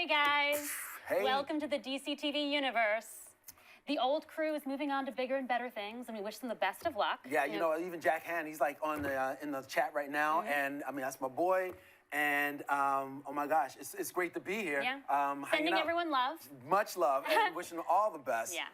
Hey guys! Hey. Welcome to the DC TV universe. The old crew is moving on to bigger and better things, and we wish them the best of luck. Yeah, you know, even Jack Han, he's like on the in the chat right now, and I mean that's my boy. And oh my gosh, it's great to be here. Yeah. Sending everyone love. Much love, and wishing them all the best. Yeah.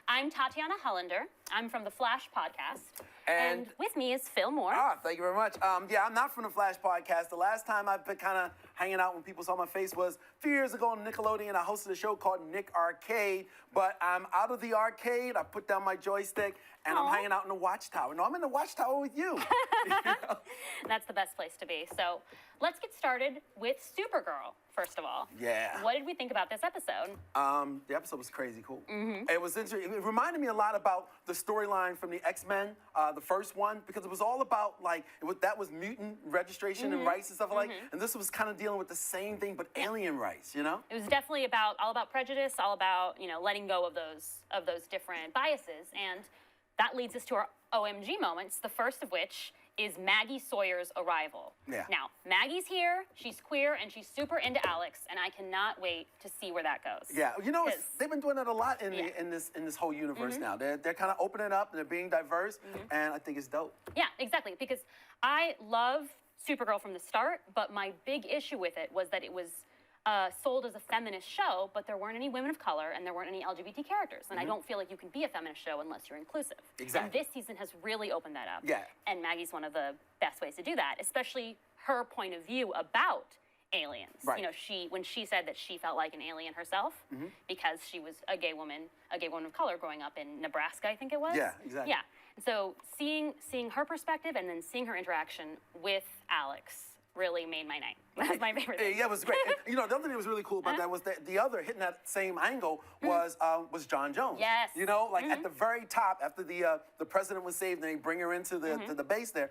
I'm Tatiana Hullender. I'm from the Flash podcast. And with me is Phil Moore. Thank you very much. Yeah, I'm not from the Flash podcast. The last time I've been kind of hanging out when people saw my face was a few years ago on Nickelodeon. I hosted a show called Nick Arcade, but I'm out of the arcade. I put down my joystick, and I'm hanging out in the Watchtower. No, I'm in the Watchtower with you. You know? That's the best place to be. So let's get started with Supergirl, first of all. Yeah. What did we think about this episode? The episode was crazy cool. It was interesting. It reminded me a lot about the storyline from the X-Men, the first one, because it was all about, like, that was mutant registration and rights and stuff like that. And this was kind of dealing with the same thing, but alien rights, you know? It was definitely all about prejudice, all about, you know, letting go of those different biases. And that leads us to our OMG moments, the first of which is Maggie Sawyer's arrival. Yeah. Now, Maggie's here, she's queer, and she's super into Alex, and I cannot wait to see where that goes. Yeah, you know, they've been doing that a lot in this whole universe now. They're kind of opening up, and they're being diverse, and I think it's dope. Yeah, exactly, because I love Supergirl from the start, but my big issue with it was that it was sold as a feminist show, but there weren't any women of color and there weren't any LGBT characters. And I don't feel like you can be a feminist show unless you're inclusive. Exactly. And this season has really opened that up. Yeah. And Maggie's one of the best ways to do that, especially her point of view about aliens. Right. You know, when she said that she felt like an alien herself because she was a gay woman of color growing up in Nebraska, I think it was. Yeah, exactly. Yeah. So seeing her perspective and then seeing her interaction with Alex really made my night. That was my favorite thing. Yeah, it was great. And, you know, the other thing that was really cool about that was that the other hitting that same angle was John Jones. Yes. You know, like at the very top, after the president was saved and they bring her into the to the base there,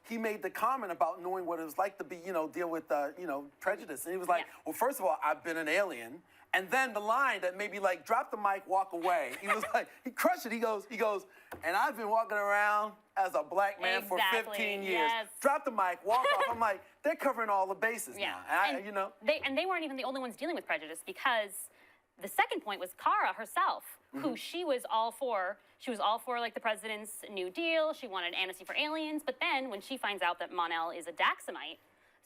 he made the comment about knowing what it was like to be, you know, deal with you know, prejudice. And he was like, well, first of all, I've been an alien. And then the line that made me like drop the mic, walk away. He was like, he crushed it. He goes, and I've been walking around as a black man for 15 years. Yes. Drop the mic, walk off. I'm like, they're covering all the bases now. And you know, they weren't even the only ones dealing with prejudice, because the second point was Kara herself, who she was all for. She was all for like the president's New Deal. She wanted amnesty for aliens. But then when she finds out that Mon-El is a Daxamite,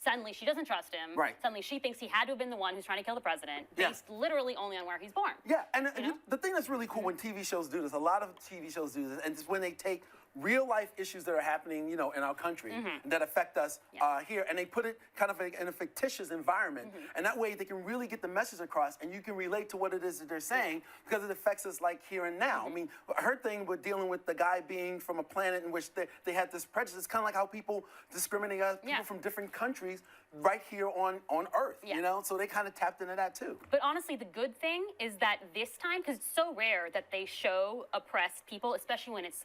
suddenly she doesn't trust him. Right. Suddenly she thinks he had to have been the one who's trying to kill the president, based literally only on where he's born. Yeah, and the thing that's really cool when TV shows do this, a lot of TV shows do this, and it's when they take real life issues that are happening, you know, in our country that affect us here, and they put it kind of in a fictitious environment, and that way they can really get the message across, and you can relate to what it is that they're saying because it affects us like here and now. I mean, her thing with dealing with the guy being from a planet in which they had this prejudice, it's kind of like how people discriminate against people from different countries right here on Earth, you know? So they kind of tapped into that too. But honestly, the good thing is that this time, because it's so rare that they show oppressed people, especially when it's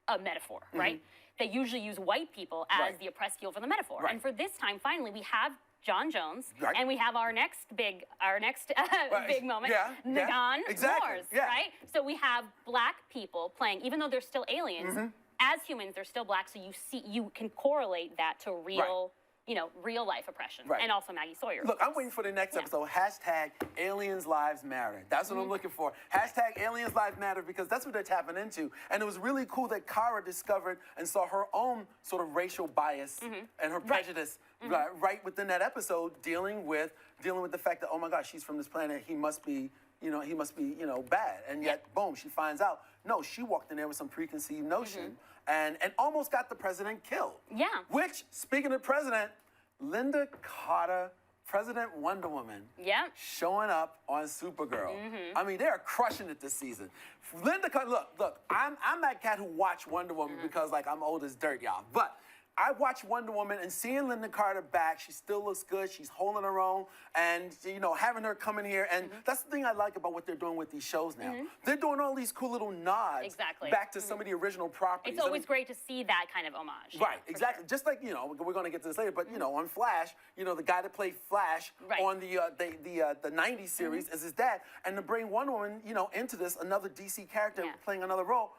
a metaphor, right? They usually use white people as the oppressed people for the metaphor. And for this time, finally, we have John Jones, and we have our next big big moment, Nagan Wars, right? So we have black people playing, even though they're still aliens, as humans, they're still black, so you can correlate that to real you know, real life oppression, and also Maggie Sawyer. Look, I'm waiting for the next episode. Hashtag Aliens Lives Matter. That's what I'm looking for. Hashtag Aliens Lives Matter, because that's what they're tapping into. And it was really cool that Kara discovered and saw her own sort of racial bias and her prejudice right within that episode, dealing with the fact that, oh my gosh, she's from this planet. He must be, you know, bad. And yet, boom, she finds out. No, she walked in there with some preconceived notion and almost got the president killed. Yeah. Which, speaking of president, Linda Carter, President Wonder Woman, showing up on Supergirl. I mean, they're crushing it this season. Linda Carter, look, I'm that cat who watched Wonder Woman because, like, I'm old as dirt, y'all. But I watched Wonder Woman, and seeing Linda Carter back, she still looks good. She's holding her own, and, you know, having her come in here. And that's the thing I like about what they're doing with these shows now. They're doing all these cool little nods back to some of the original properties. It's always great to see that kind of homage. Right, exactly. Just like, you know, we're going to get to this later, but, you know, on Flash, you know, the guy that played Flash on the 90s series is his dad. And to bring Wonder Woman, you know, into this, another DC character playing another role,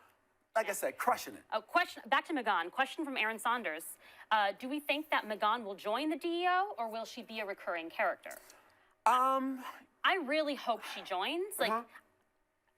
like I said, crushing it. A question, back to Megan. Question from Aaron Saunders. Do we think that Megan will join the DEO, or will she be a recurring character? I I really hope she joins. Like,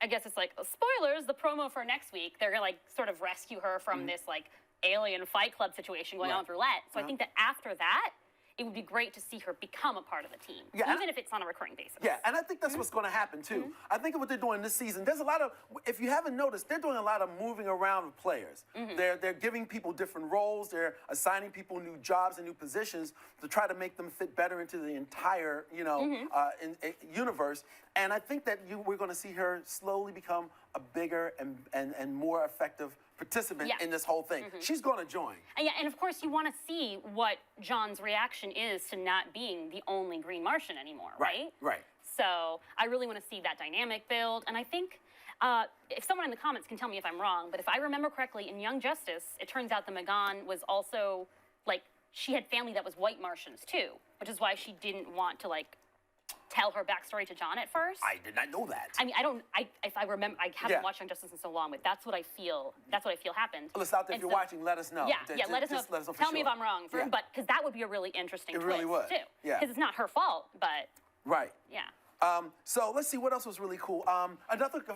I guess it's like, spoilers, the promo for next week, they're gonna like sort of rescue her from this like alien fight club situation going on with Roulette. So I think that after that, it would be great to see her become a part of the team, even if it's on a recurring basis. Yeah, and I think that's what's going to happen too. I think what they're doing this season, there's a lot of, if you haven't noticed, they're doing a lot of moving around with players. They're giving people different roles. They're assigning people new jobs and new positions to try to make them fit better into the entire, universe. And I think that we're going to see her slowly become a bigger and more effective participant in this whole thing. She's going to join. And of course, you want to see what John's reaction is to not being the only Green Martian anymore, right? Right. So I really want to see that dynamic build. And I think if someone in the comments can tell me if I'm wrong, but if I remember correctly, in Young Justice, it turns out the Magan was also, like, she had family that was white Martians too, which is why she didn't want to, like, tell her backstory to John at first. I did not know that. I mean, if I remember, I haven't watched Young Justice in so long, but that's what I feel happened. Well, out there, if you're watching, let us know. Let us know. Tell me if I'm wrong, but because that would be a really interesting twist, really would. too. Yeah. Because it's not her fault, but yeah. So let's see what else was really cool. A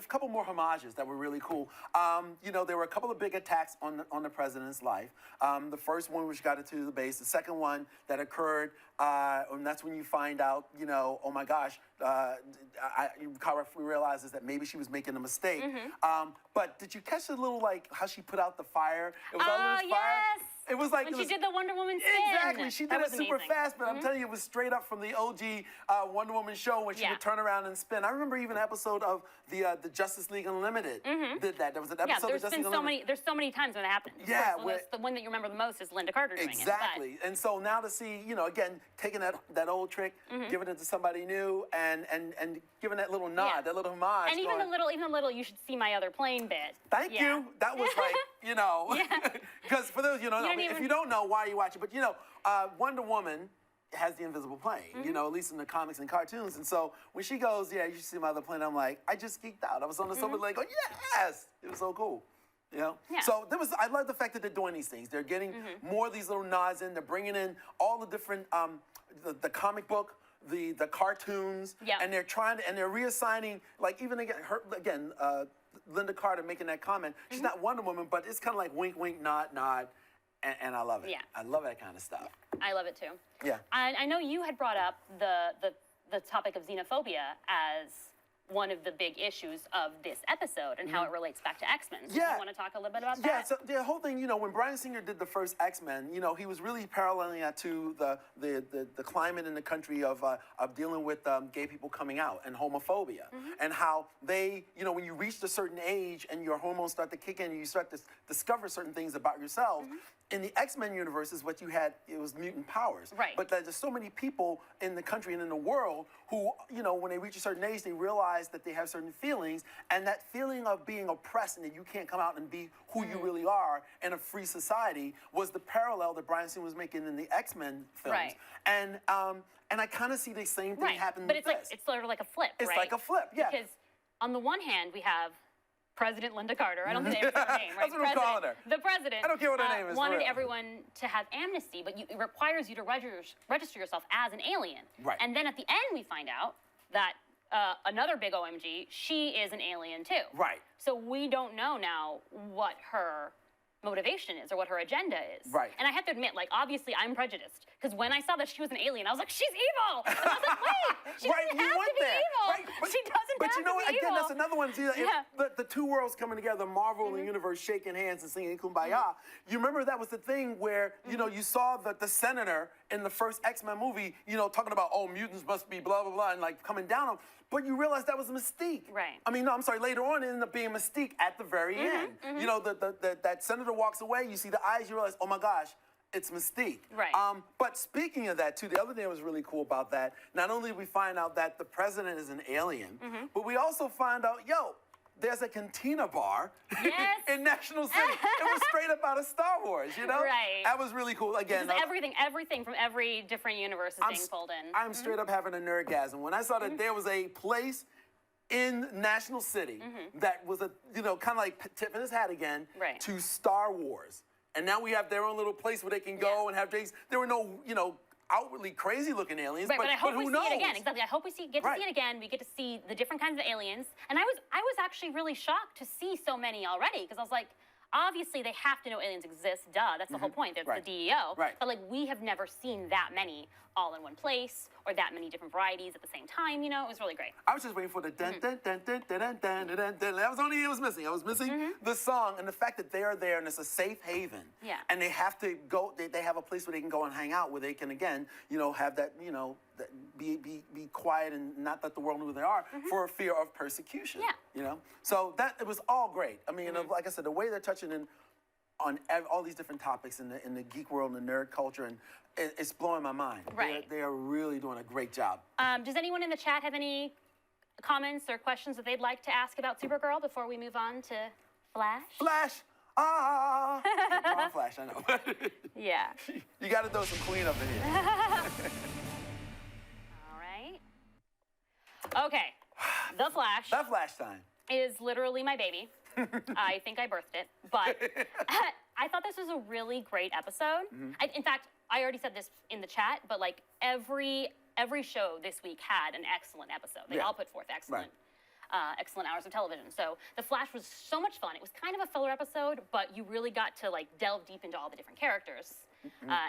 couple more homages that were really cool. There were a couple of big attacks on the president's life. The first one, which got into the base. The second one that occurred, and that's when you find out, oh my gosh, Kara realizes that maybe she was making a mistake. But did you catch the little, like, how she put out the fire? It was all this fire. It was like when she did the Wonder Woman spin. Exactly, she did it super fast, but I'm telling you, it was straight up from the OG Wonder Woman show when she would turn around and spin. I remember even an episode of the Justice League Unlimited did that. There was an episode of Justice League Unlimited. There's so many times when it happened. Yeah, the one that you remember the most is Linda Carter doing it. Exactly, and so now to see, again, taking that old trick, giving it to somebody new, and giving that little nod, that little homage. And even the little, you should see my other plane bit. Thank you. That was like, because for those, if you don't know, why are you watching? But, Wonder Woman has the invisible plane, at least in the comics and cartoons. And so when she goes, you should see my other plane, I'm like, I just geeked out. I was on the sofa like, yes! It was so cool. So I love the fact that they're doing these things. They're getting more of these little nods in. They're bringing in all the different, the comic book, the cartoons, and they're they're reassigning, like even again, Linda Carter making that comment. She's not Wonder Woman, but it's kind of like wink, wink, nod, nod, and I love it. I love that kind of stuff. I love it too. Yeah. I know you had brought up the topic of xenophobia as one of the big issues of this episode and how it relates back to X-Men. So you want to talk a little bit about that? Yeah, so the whole thing, when Bryan Singer did the first X-Men, he was really paralleling that to the climate in the country of dealing with gay people coming out and homophobia, and how they, when you reach a certain age and your hormones start to kick in and you start to discover certain things about yourself. In the X-Men universe is what you had, it was mutant powers. Right. But there's so many people in the country and in the world who, when they reach a certain age, they realize that they have certain feelings, and that feeling of being oppressed and that you can't come out and be who you really are in a free society was the parallel that Bryan Singer was making in the X-Men films. Right. And I kind of see the same thing happen with this. It's sort of like a flip, It's like a flip, yeah. Because on the one hand, we have President Linda Carter. I don't think that's her name, right? That's what I'm calling her. The president. I don't care what her name is. Wanted everyone to have amnesty, but it requires you to register yourself as an alien. Right. And then at the end, we find out that another big OMG, she is an alien too. Right. So we don't know now what her motivation is or what her agenda is. Right. And I have to admit, like, obviously I'm prejudiced because when I saw that she was an alien, I was like, she's evil. And I was like, wait, she doesn't have to be evil. Right. She doesn't have to be evil. But again, that's another one. See, the two worlds coming together, Marvel and the universe shaking hands and singing Kumbaya. You remember that was the thing where, you saw the senator in the first X-Men movie, talking about, oh, mutants must be blah, blah, blah, and like coming down on. But you realize that was a Mystique. Right. I mean, no, I'm sorry, later on it ended up being Mystique at the very end. That senator walks away, you see the eyes, you realize, oh my gosh, it's Mystique. Right. But speaking of that, too, the other thing that was really cool about that, not only did we find out that the president is an alien, but we also find out, there's a cantina bar in National City. It was straight up out of Star Wars, Right. That was really cool. Again, everything from every different universe is being pulled in. I'm straight up having a nerdgasm. When I saw that there was a place in National City that was kind of like tipping his hat again to Star Wars. And now we have their own little place where they can go and have drinks. There were no, outwardly crazy-looking aliens, right, but I hope who we knows? see it again. Exactly. I hope we get to Right. see it again. We get to see the different kinds of aliens. And I was actually really shocked to see so many already, because I was like, obviously they have to know aliens exist. Duh, that's the whole point. That's Right. the DEO. Right. But like, we have never seen that many all in one place, or that many different varieties at the same time. You know, it was really great. I was just waiting for the dun dun dun dun dun dun dun dun dun. That was only it was missing. I was missing the song and the fact that they are there and it's a safe haven. Yeah. And they have to go. They have a place where they can go and hang out, where they can again, have that, be quiet and not let the world know who they are for fear of persecution. Yeah. So it was all great. I mean, like I said, the way they're touching on all these different topics in the geek world and the nerd culture, and it's blowing my mind. Right. They are really doing a great job. Does anyone in the chat have any comments or questions that they'd like to ask about Supergirl before we move on to Flash? Flash! Ah! Wrong Flash, I know. Yeah. You got to throw some Queen up in here. All right. Okay. The Flash. That Flash time. Is literally my baby. I think I birthed it, but I thought this was a really great episode. In fact, I already said this in the chat, but like every show this week had an excellent episode. They all put forth excellent hours of television. So The Flash was so much fun. It was kind of a filler episode, but you really got to like delve deep into all the different characters.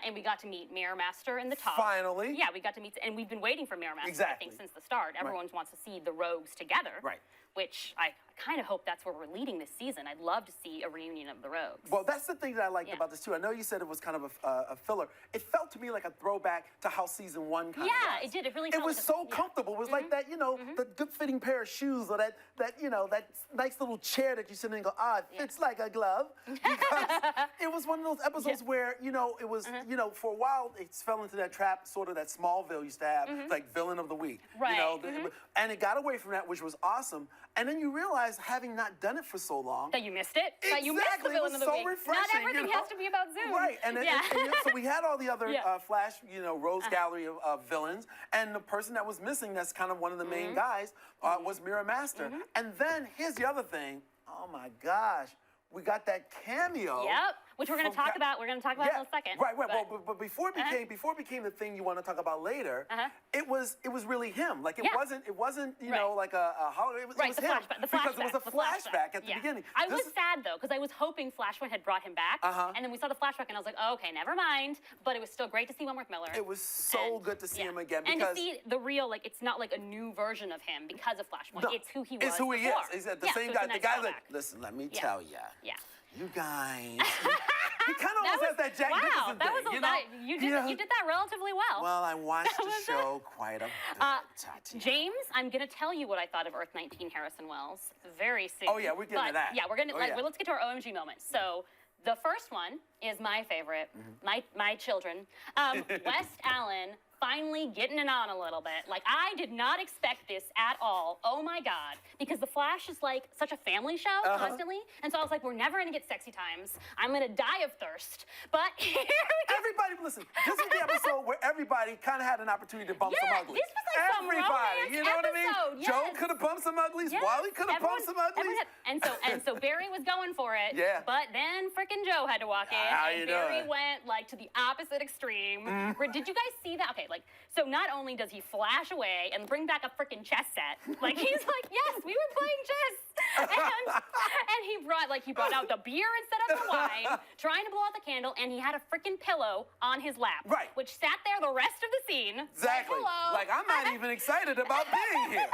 And we got to meet Mirror Master in the top. Finally. Yeah, we got to meet, and we've been waiting for Mirror Master, Exactly. I think, since the start. Everyone wants to see the Rogues together. Right. Which I kind of hope that's where we're leading this season. I'd love to see a reunion of the Rogues. Well, that's the thing that I liked about this too. I know you said it was kind of a filler. It felt to me like a throwback to how season 1 kind of was. Yeah, it did. It really felt was like so comfortable. It was like that, the good-fitting pair of shoes, or that nice little chair that you sit in and go, it fits like a glove. Because it was one of those episodes where, it was, for a while, it fell into that trap, sort of that Smallville used to have, like villain of the week. Right. And it got away from that, which was awesome. And then you realize, having not done it for so long, that you missed it. Exactly. That you missed the villain it was of the so week. refreshing. Not everything has to be about Zoom. Right. And so we had all the other Flash, Rose Gallery of villains, and the person that was missing, that's kind of one of the main guys, was Mirror Master. And then here's the other thing. Oh my gosh, we got that cameo. Yep. Which we're going to talk about. We're going to talk about in a second. Right. But before it became the thing you want to talk about later, it was really him. Like it wasn't like a holiday. It was him because it was a flashback at the beginning. I was sad though, because I was hoping Flashpoint had brought him back, and then we saw the flashback, and I was like, oh, okay, never mind. But it was still great to see Wentworth Miller. It was so good to see him again, and to see the real, like, it's not like a new version of him because of Flashpoint. No, It's who he was. It's who he before. is. He's the same guy. The guy's like, listen, let me tell you. Yeah. You guys. He kind of almost has that Jack Nicholson thing. You did that relatively well. Well, I watched the show quite a bit, Tatiana. James, I'm going to tell you what I thought of Earth 19 Harrison Wells very soon. Oh, yeah, we're getting to that. Yeah, we're going to, let's get to our OMG moments. So, the first one is my favorite, my children. West Allen finally getting it on a little bit. Like, I did not expect this at all. Oh my God. Because The Flash is like such a family show constantly. And so I was like, we're never gonna get sexy times. I'm gonna die of thirst. But everybody, listen, this is the episode where everybody kind of had an opportunity to bump some uglies. This was like everybody, some romance you know what I mean? episode, Joe could have bumped some uglies. Wally could have bumped some uglies. And so Barry was going for it. Yeah. But then frickin' Joe had to walk in. And Barry went like to the opposite extreme. Did you guys see that? Okay, like, so not only does he flash away and bring back a frickin' chess set, like he's like, yes, we were playing chess. And he brought out the beer instead of the wine, trying to blow out the candle, and he had a frickin' pillow on his lap. Right. Which sat there the rest of the scene. Exactly. Like, hello. Like, I'm not even excited about being here.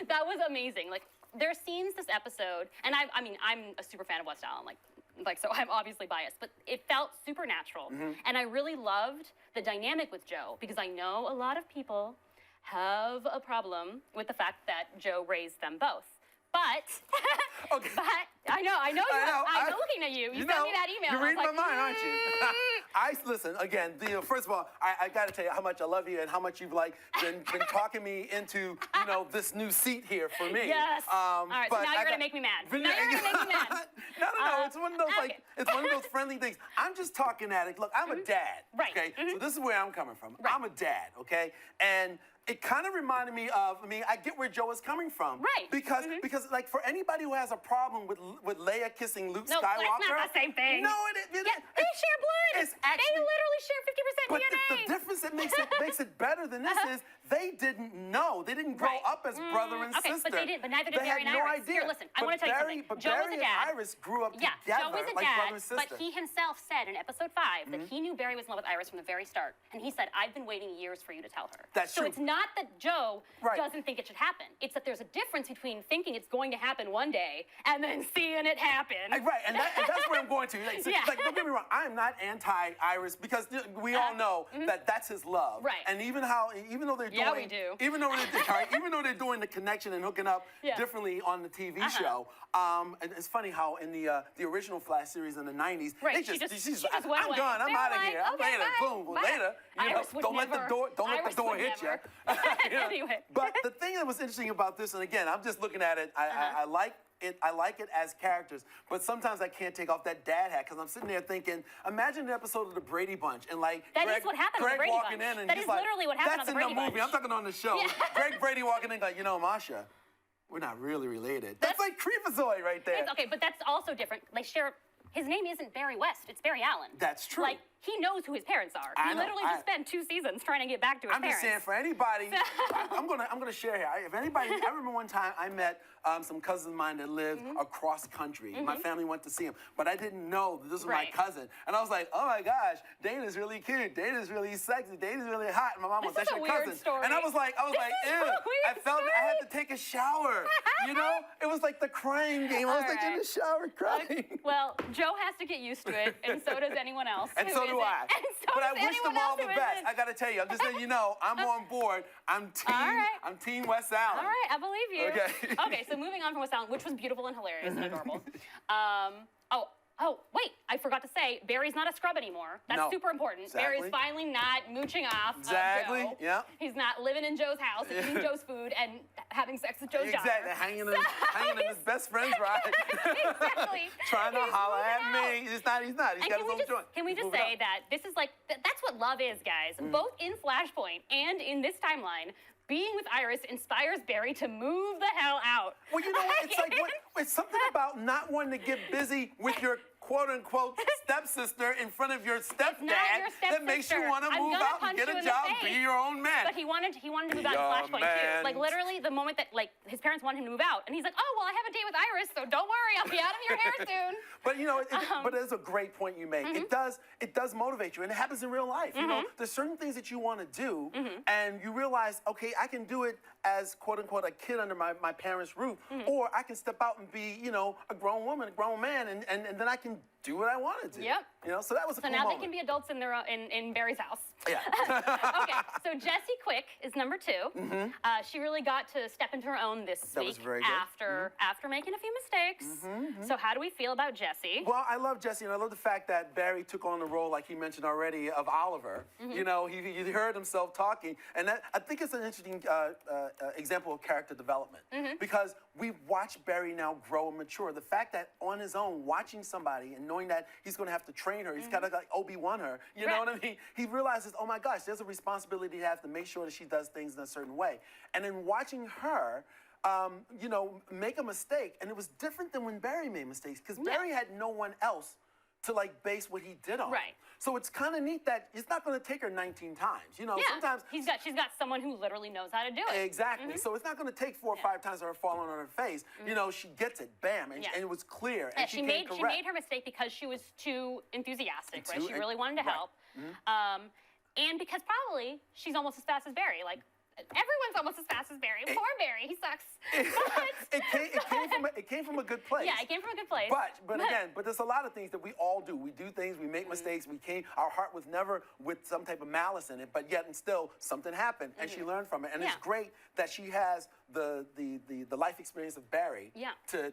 That was amazing. Like, there are scenes this episode, and I mean, I'm a super fan of West Allen, like, so I'm obviously biased, but it felt supernatural. And I really loved the dynamic with Joe, because I know a lot of people have a problem with the fact that Joe raised them both. But, but I know I'm looking at you. You sent me that email. You're reading my mind, aren't you? Listen, again, first of all, I got to tell you how much I love you and how much you've been talking me into, this new seat here for me. Yes. All right, so now you're going to make me mad. No, it's one of those, it's one of those friendly things. I'm just talking at it. Look, I'm a dad. Right. Okay? So this is where I'm coming from. Right. I'm a dad, okay? And it kind of reminded me of, I get where Joe is coming from. Right. Because like, for anybody who has a problem with Leia kissing Luke Skywalker. No, that's not the same thing. No, it is. They share blood. It's actually, they literally share 50% but DNA. the difference that makes it better than this is they didn't know. They didn't grow up as brother and okay, sister. but they didn't. But neither did they Barry had and no Iris. idea. Here, listen. I want to tell you something. But Joe Barry is a dad. and Iris grew up Yeah, together Joe is a like dad, brother and sister. but he himself said in episode 5 that he knew Barry was in love with Iris from the very start, and he said, "I've been waiting years for you to tell her." That's so true. it's not that Joe Right. doesn't think it should happen. It's that there's a difference between thinking it's going to happen one day and then seeing it happen. Right, and that's where I'm going to. Like, Yeah. like, don't get me wrong, I'm not anti-Iris because we all know that that's his love. Right. And even though they're doing, Yeah, we do. even though they're doing the connection and hooking up differently on the TV show, and it's funny how in the original Flash series in the '90s, Right, she's she just went I'm away. done, I'm They were out of like, here, I'm okay, later, bye, boom, well, bye. later. Iris would don't let never- the door Iris hit would you. never. Anyway. But the thing that was interesting about this, and again, I'm just looking at it, I like it. I like it as characters, but sometimes I can't take off that dad hat because I'm sitting there thinking, imagine an episode of the Brady Bunch and like That Greg, is what happened on Greg the Brady walking Bunch. in and That he's is like, literally what happened that's on the in Brady the movie. Bunch. I'm talking on the show. Yeah. Greg Brady walking in like, Masha, we're not really related. That's like Creepazoid right there. Okay, but that's also different. They share. His name isn't Barry West. It's Barry Allen. That's true. Like, he knows who his parents are. I He know, literally just spent 2 seasons trying to get back to his I'm parents. just saying, for anybody, I'm gonna share here. If anybody, I remember one time I met some cousins of mine that lived across country. My family went to see him, but I didn't know that this was Right. my cousin. And I was like, oh my gosh, Dana's really cute. Dana's really sexy. Dana's really hot. And my mom was, This that's is a your weird cousin. story. And I was like, This is a ew. weird I felt I had to story. take a shower. You know, it was like the crying game. I was like in Alright. the shower crying. Well, Joe has to get used to it, and so does anyone else. And who so do isn't. I. And so But I does wish them anyone all else the who best. isn't. I gotta tell you, I'm just letting you know, I'm on board. I'm Team West Allen. All right, I believe you. Okay. Okay, so moving on from West Allen, which was beautiful and hilarious and adorable. Wait, I forgot to say, Barry's not a scrub anymore. That's No. super important. Exactly. Barry's finally not mooching off Exactly, Joe. yeah. He's not living in Joe's house and eating Joe's food and having sex with Joe's Exactly, daughter. hanging in his best friend's ride. Exactly. Trying to He's holler moving at out. me. He's not. He's And got his own joint. can we He's just moving say out. that this is like, that's what love is, guys. Both in Flashpoint and in this timeline, being with Iris inspires Barry to move the hell out. Well, you know what? It's like it's something about not wanting to get busy with your quote-unquote stepsister in front of your stepdad your that makes you stepsister. want to I'm move gonna out and punch get you a in the job, face. be your own man. But he wanted to move out Your in Flashpoint man. too. Like literally the moment that like his parents wanted him to move out, and he's like, "Oh well, I have a date with Iris, so don't worry, I'll be out of your hair soon." But you know, but it's a great point you make. It does motivate you, and it happens in real life. You know, there's certain things that you want to do, and you realize, okay, I can do it as quote unquote a kid under my parents' roof, or I can step out and be, you know, a grown woman, a grown man, and then I can do what I want to do. Yep. You know, so that was a So cool now moment. they can be adults in their in Barry's house. Yeah. Okay, so Jessie Quick is number 2. She really got to step into her own this That week was very good. after making a few mistakes. So how do we feel about Jessie? Well, I love Jesse, and I love the fact that Barry took on the role, like he mentioned already, of Oliver. You know, he heard himself talking, and that, I think it's an interesting example of character development because we watch Barry now grow and mature. The fact that on his own, watching somebody and knowing that he's going to have to train her, he's kind of like Obi-Wan her. You know what I mean? He realizes, oh my gosh, there's a responsibility to have to make sure that she does things in a certain way. And in watching her, you know, make a mistake, and it was different than when Barry made mistakes because Barry had no one else to like base what he did on. Right. So it's kind of neat that it's not going to take her 19 times. You know, sometimes she's got someone who literally knows how to do it. exactly. So it's not going to take 4 or 5 times of her falling on her face. You know, she gets it, bam, and it was clear, and she came correct. She made her mistake because she was too enthusiastic, right? She really wanted to right. help, and because probably she's almost as fast as Barry. Like everyone's almost as fast as Barry. Poor Barry, he sucks. It came from a good place. Yeah, it came from a good place. But again, there's a lot of things that we all do. We do things, we make mistakes. Our heart was never with some type of malice in it, but yet and still something happened, and she learned from it. And it's great that she has the life experience of Barry to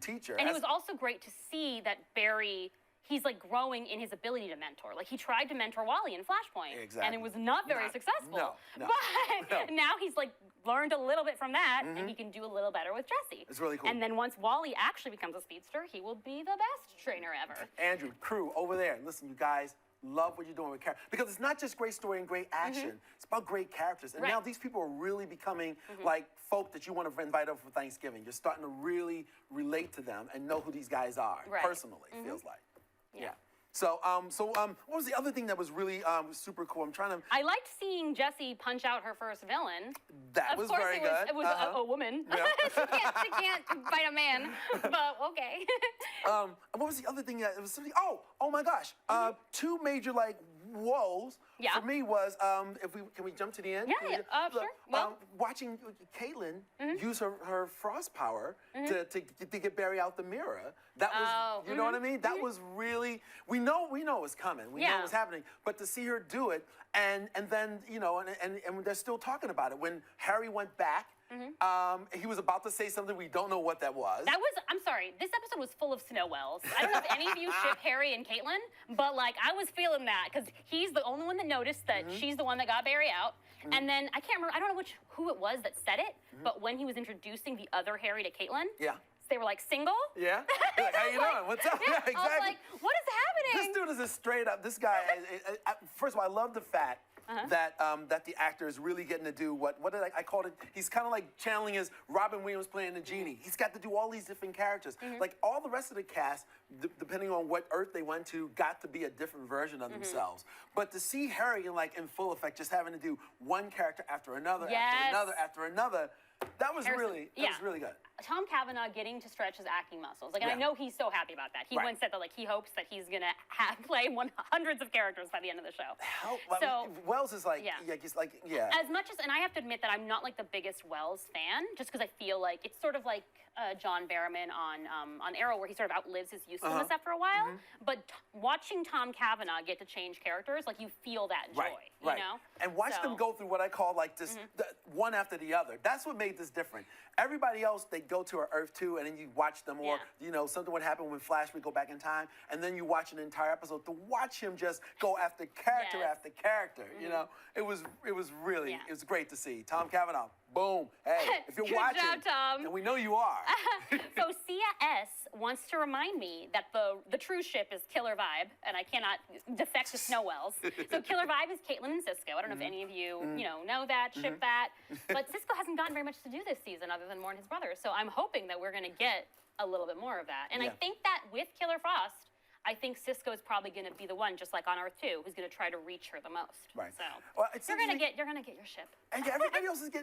teach her. And it was also great to see that Barry, he's like growing in his ability to mentor. Like he tried to mentor Wally in Flashpoint, Exactly. and it was not very successful. No. But now he's like learned a little bit from that, and he can do a little better with Jessie. It's really cool. And then once Wally actually becomes a speedster, he will be the best trainer ever. Andrew, crew over there, listen, you guys. Love what you're doing with characters because it's not just great story and great action. It's about great characters. And now these people are really becoming like folk that you want to invite over for Thanksgiving. You're starting to really relate to them and know who these guys are personally. It feels like. Yeah. What was the other thing that was really super cool? I'm trying to. I liked seeing Jessie punch out her first villain. That was very good. It was a woman. Yeah. she can't fight a man, but okay. And what was the other thing that it was? Oh my gosh! Two major woes for me was can we jump to the end? Yeah, sure. Well, watching Caitlin use her frost power to get Barry out the mirror. That was you know what I mean? That was really we know it was coming. We know it was happening. But to see her do it and then and they're still talking about it. When Harry went back, he was about to say something we don't know what that was. I'm sorry, this episode was full of snow wells. I don't know if any of you ship Harry and Caitlin, but I was feeling that because he's the only one that noticed that she's the one that got Barry out. And then I can't remember, I don't know who it was that said it, but when he was introducing the other Harry to Caitlin, they were single. Yeah. Like, how you doing? What's up? Yeah, exactly. I was like, what is happening? This dude is a straight up. This guy. First of all, I love the fact that the actor is really getting to do what did I called it? He's kind of channeling his Robin Williams playing the genie. He's got to do all these different characters. All the rest of the cast, depending on what Earth they went to, got to be a different version of themselves. But to see Harry in full effect, just having to do one character after another, after another, after another. That was really good. Tom Cavanaugh getting to stretch his acting muscles. And I know he's so happy about that. He once said that he hopes that he's gonna play hundreds of characters by the end of the show. Wells is he's As much as, and I have to admit that I'm not the biggest Wells fan, just because I feel it's sort of like John Barrowman on Arrow, where he sort of outlives his usefulness after a while. But watching Tom Cavanaugh get to change characters, you feel that joy, you know? And watch them go through what I call this one after the other. That's what made this different. Everybody else, they go to Earth 2 and then you watch them, or something would happen when Flash would go back in time, and then you watch an entire episode. To watch him just go after character after character, you know, it was really it was great to see. Tom Cavanaugh, boom. Hey, if you're watching, job, Tom. then we know you are. So Sia S wants to remind me that the true ship is Killer Vibe, and I cannot defect to Snow Wells. So Killer Vibe is Caitlin and Cisco. I don't know if any of you know that, ship that, but Cisco hasn't gotten very much to do this season other than mourn his brother. So I'm hoping that we're going to get a little bit more of that. And I think that with Killer Frost, I think Cisco is probably going to be the one, just like on Earth 2, who's going to try to reach her the most. Right. So well, you're going to get your ship. And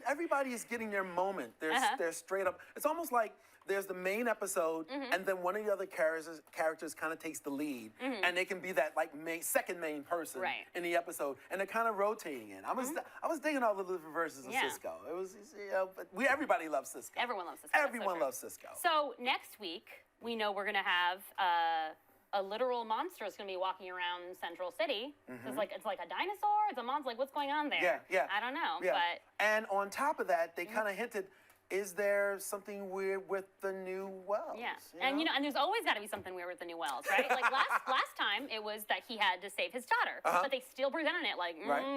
everybody is getting their moment. They're straight up. It's almost like there's the main episode, and then one of the other characters kind of takes the lead, and they can be that second main person in the episode, and they're kind of rotating in. I was digging all the different versions of Cisco. It was but everybody loves Cisco. Everyone loves Cisco. Everyone loves Cisco. So next week we know we're going to have a literal monster is going to be walking around Central City. It's like a dinosaur. It's a monster. What's going on there? Yeah. I don't know. Yeah. But and on top of that, they kind of hinted. Is there something weird with the new Wells? Yeah, and there's always got to be something weird with the new Wells, right? Last time it was that he had to save his daughter, but they still presented it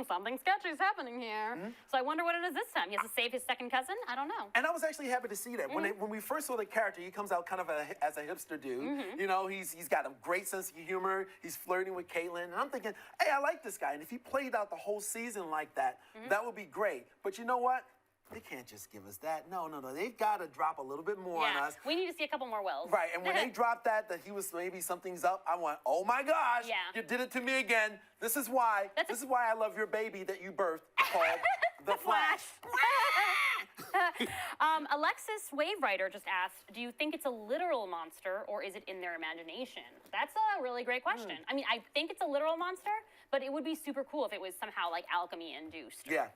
something sketchy is happening here. So I wonder what it is this time. He has to save his second cousin. I don't know. And I was actually happy to see that when we first saw the character, he comes out kind of as a hipster dude. You know, he's got a great sense of humor. He's flirting with Caitlin, and I'm thinking, hey, I like this guy. And if he played out the whole season like that, that would be great. But you know what? They can't just give us that. No. They've got to drop a little bit more on us. We need to see a couple more Wells. Right, and when they dropped that he was maybe something's up, I went, oh my gosh, you did it to me again. This is why I love your baby that you birthed called The Flash. Alexis Wavewriter just asked, do you think it's a literal monster or is it in their imagination? That's a really great question. I mean, I think it's a literal monster, but it would be super cool if it was somehow alchemy induced. Yeah,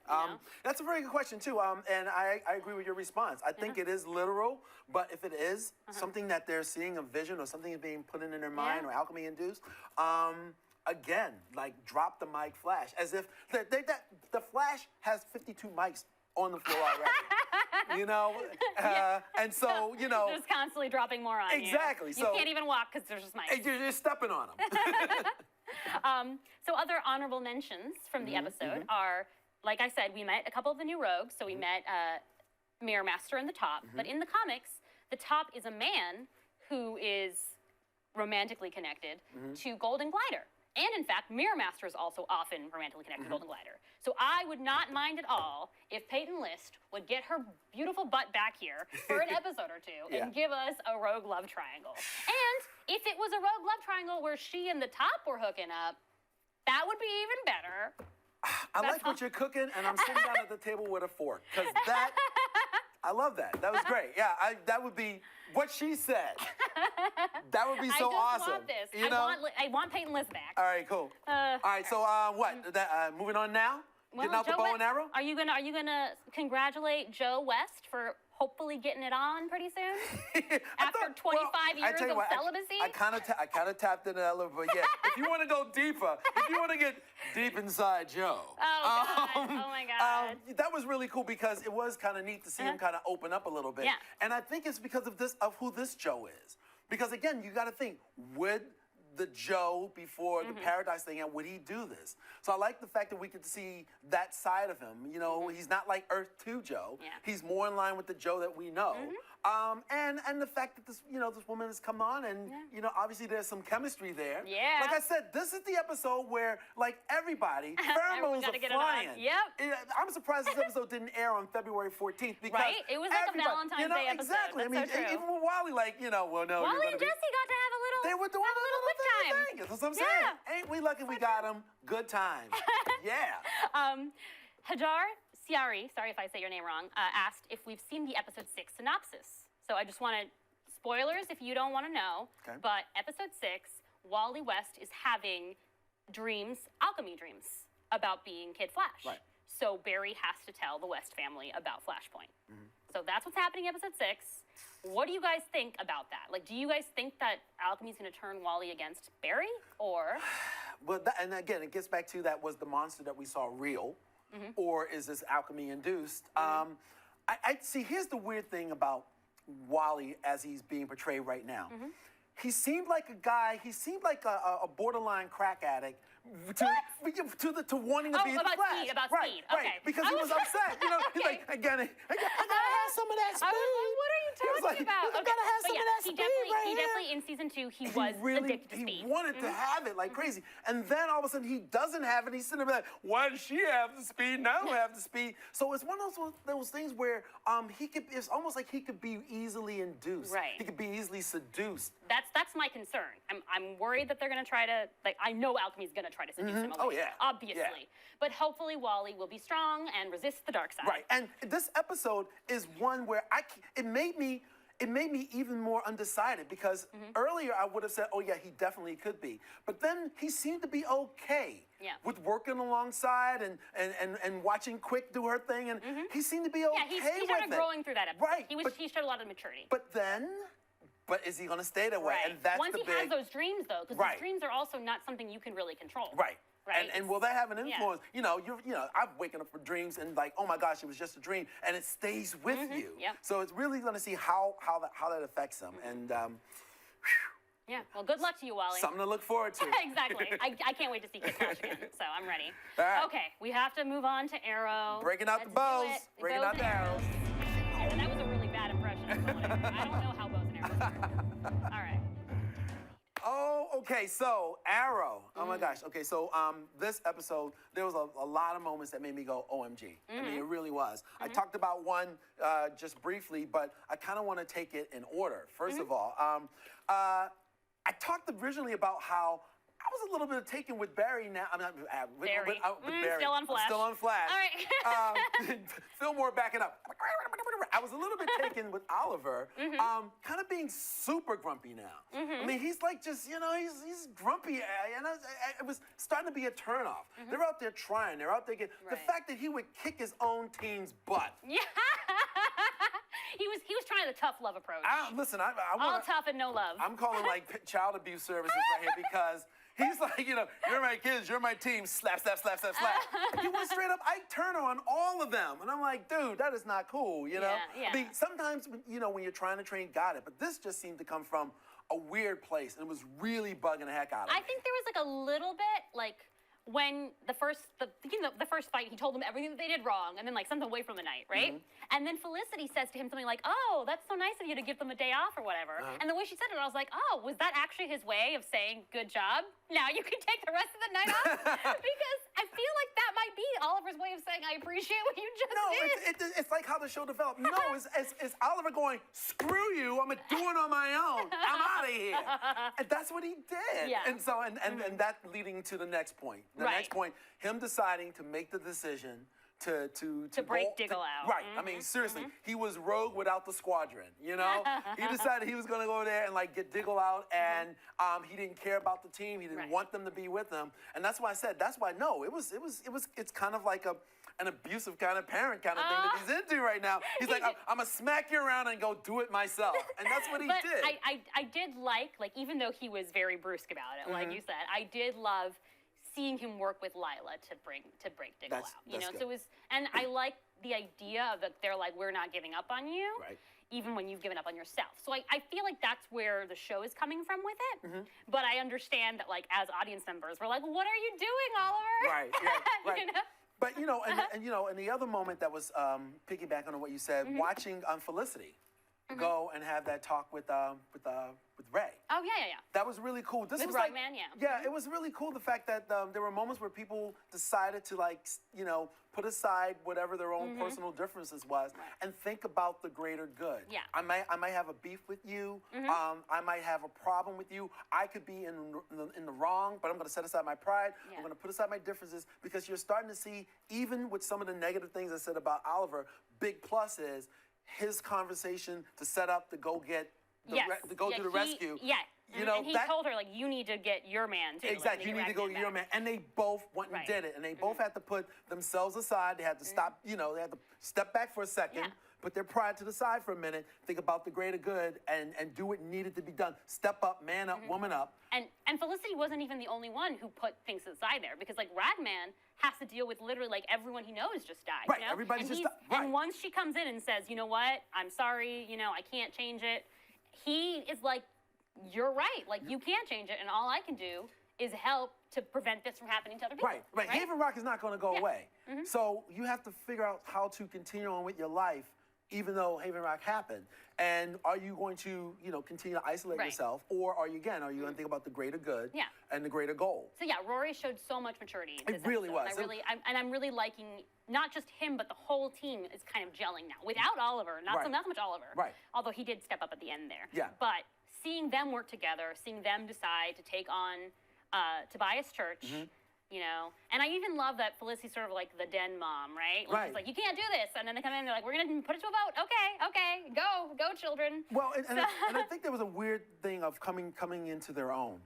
that's a very good question too. And I agree with your response. I think it is literal, but if it is something that they're seeing a vision or something is being put in their mind or alchemy induced, again, drop the mic Flash, as if the Flash has 52 mics on the floor already. And so, just constantly dropping more on you. Exactly. You can't even walk because there's just mics. You're stepping on them. So other honorable mentions from the episode are, like I said, we met a couple of the new rogues. So we met Mirror Master and the Top. But in the comics, the Top is a man who is romantically connected to Golden Glider. And in fact, Mirror Master is also often romantically connected to Golden Glider. So I would not mind at all if Peyton List would get her beautiful butt back here for an episode or two and give us a rogue love triangle. And If it was a rogue love triangle where she and the top were hooking up, that would be even better. I like what you're cooking, and I'm sitting down at the table with a fork, because that, I love that. That was great. Yeah, that would be what she said. That would be so awesome. I just want this. You know? I want Peyton List back. All right, cool. All right, so what? Moving on now? Well, Getting out the Joe bow West, and arrow? Are you gonna congratulate Joe West for hopefully getting it on pretty soon? After 25 years of celibacy? I kind of tapped into that a little bit, yeah. If you want to go deeper, if you want to get deep inside Joe. Oh, God. Oh, my God. That was really cool because it was kind of neat to see him kind of open up a little bit. Yeah. And I think it's because of who this Joe is. Because, again, you got to think, would the Joe before the Paradise thing, and would he do this? So I like the fact that we get to see that side of him. You know, he's not like Earth 2 Joe. Yeah. He's more in line with the Joe that we know. And the fact that this woman has come on, and obviously there's some chemistry there. Yeah. Like I said, this is the episode where like everybody pheromones are flying. Yep. I'm surprised this episode didn't air on February 14th because Right? It was like a Valentine's Day episode. Exactly. That's so true. Even with Wally, like well, no. Wally and Jesse got to have a little. They were doing have a little good time. thing. That's what I'm saying. Ain't we lucky we got them? Good times. Yeah. Hajar Siari, sorry if I say your name wrong, asked if we've seen the episode 6 synopsis. So I just wanted spoilers if you don't want to know. Okay. But episode 6, Wally West is having dreams, alchemy dreams, about being Kid Flash. Right. So Barry has to tell the West family about Flashpoint. So that's what's happening in episode 6. What do you guys think about that? Like, do you guys think that alchemy's going to turn Wally against Barry, or? Well, and again, it gets back to that, was the monster that we saw real, or is this alchemy induced? I see. Here's the weird thing about Wally as he's being portrayed right now. He seemed like a guy. He seemed like a borderline crack addict to wanting to be the Flash. About right, speed. Right, Okay. because he was upset. He's like, I gotta have some of that speed. I was like, what are you talking about? I gotta have some of that speed right he here. definitely, in season 2, he was addicted to speed. He wanted to have it like crazy. And then all of a sudden he doesn't have it. He's sitting there like, why does she have the speed and I don't have the speed? So it's one of those things where it's almost like he could be easily induced. Right. He could be easily seduced. That's my concern. I'm worried that they're going to try to, I know alchemy's going to try to seduce him away. Oh, yeah. Obviously. Yeah. But hopefully Wally will be strong and resist the dark side. Right. And this episode is one where it made me even more undecided because earlier I would have said, oh yeah, he definitely could be. But then he seemed to be okay with working alongside and watching Quick do her thing, and he seemed to be okay with it. He started growing through that episode. Right. He showed a lot of maturity. But is he going to stay that way? Right. And that's Once the he has those dreams, though, because those dreams are also not something you can really control. Right. Right. And will that have an influence? I've waken up for dreams and like, oh my gosh, it was just a dream, and it stays with you. Yep. So it's really going to see how that affects them. And yeah. Well, good luck to you, Wally. Something to look forward to. Exactly. I can't wait to see Kid Flash again. So I'm ready. All right. Okay, we have to move on to Arrow. Breaking out Let's the bows. do it. Breaking Bows out and the arrows. That was a really bad impression of bow and arrow. I don't know how bows and arrows work. All right. Oh, okay, so Arrow. Oh my gosh. Okay, so this episode, there was a lot of moments that made me go, OMG. I mean, it really was. I talked about one just briefly, but I kind of want to take it in order. First of all, I talked originally about how I was a little bit taken with Barry now. I'm not with Barry. Still on Flash. I'm still on Flash. All right. Fillmore backing up. I was a little bit taken with Oliver, kind of being super grumpy now. I mean, he's like just, he's grumpy, and it was starting to be a turnoff. They're out there trying. They're out there getting the fact that he would kick his own team's butt. Yeah. He was trying the tough love approach. Listen, I all tough and no love. I'm calling like child abuse services right here because he's like, you're my kids, you're my team, slap, slap, slap, slap, slap. And he went straight up Ike Turner on all of them. And I'm like, dude, that is not cool, Yeah. I mean, sometimes, when you're trying to train, got it. But this just seemed to come from a weird place, and it was really bugging the heck out of me. I think there was like a little bit, when the first fight, he told them everything that they did wrong, and then like sent them away from the night, right? And then Felicity says to him something like, "Oh, that's so nice of you to give them a day off or whatever." And the way she said it, I was like, "Oh, was that actually his way of saying good job? Now you can take the rest of the night off?" Because I feel like that might be Oliver's way of saying I appreciate what you just did. It's like how the show developed. No, it's Oliver going, "Screw you! I'm gonna do it on my own. I'm out of here." And that's what he did. Yeah. And so and that leading to the next point. The next point, him deciding to make the decision to break Diggle out. Right. I mean, seriously, he was rogue without the squadron. You know, he decided he was going to go there and like get Diggle out, and he didn't care about the team. He didn't want them to be with him, and that's why I said it's kind of like an abusive kind of parent kind of thing that he's into right now. He's like, I'm gonna smack you around and go do it myself, and that's what he did. I did like even though he was very brusque about it, like you said, I did love seeing him work with Lila to break Diggle out. You know, good. so it was, and I like the idea of that they're like, we're not giving up on you, even when you've given up on yourself. So I feel like that's where the show is coming from with it. But I understand that like as audience members, we're like, what are you doing, Oliver? Right. You know? But you know, and the other moment that was piggybacking on what you said, watching Felicity go and have that talk with Ray. Oh yeah. That was really cool. This with was Rugman, yeah. Yeah, it was really cool. The fact that there were moments where people decided to put aside whatever their own personal differences was and think about the greater good. Yeah. I might have a beef with you. I might have a problem with you. I could be in the wrong, but I'm going to set aside my pride. Yeah. I'm going to put aside my differences, because you're starting to see, even with some of the negative things I said about Oliver, big plus is his conversation to set up to go get to go do the rescue. Yeah. You know, and he told her, like, you need to get your man, too. Exactly, you need to go get your man. And they both went and did it. And they both had to put themselves aside. They had to stop, they had to step back for a second, put their pride to the side for a minute, think about the greater good, and do what needed to be done. Step up, man up, woman up. And Felicity wasn't even the only one who put things aside there, because, like, Ragman has to deal with literally, like, everyone he knows just died. Right, you know? everybody's just died. Right. And once she comes in and says, you know what, I'm sorry, I can't change it, he is like, you're right. Like, you can't change it, and all I can do is help to prevent this from happening to other people. Right. Haven Rock is not going to go away. So you have to figure out how to continue on with your life, even though Haven Rock happened. And are you going to, continue to isolate yourself, or are you going to think about the greater good and the greater goal? So yeah, Rory showed so much maturity in this It really episode. was. I'm really liking not just him, but the whole team is kind of gelling now. Without Oliver, not so much Oliver. Right. Although he did step up at the end there. Yeah. But seeing them work together, seeing them decide to take on Tobias Church, and I even love that Felicity's sort of like the den mom, right? Like, she's like, you can't do this. And then they come in and they're like, we're going to put it to a vote. Okay, go, children. Well, and I think there was a weird thing of coming into their own.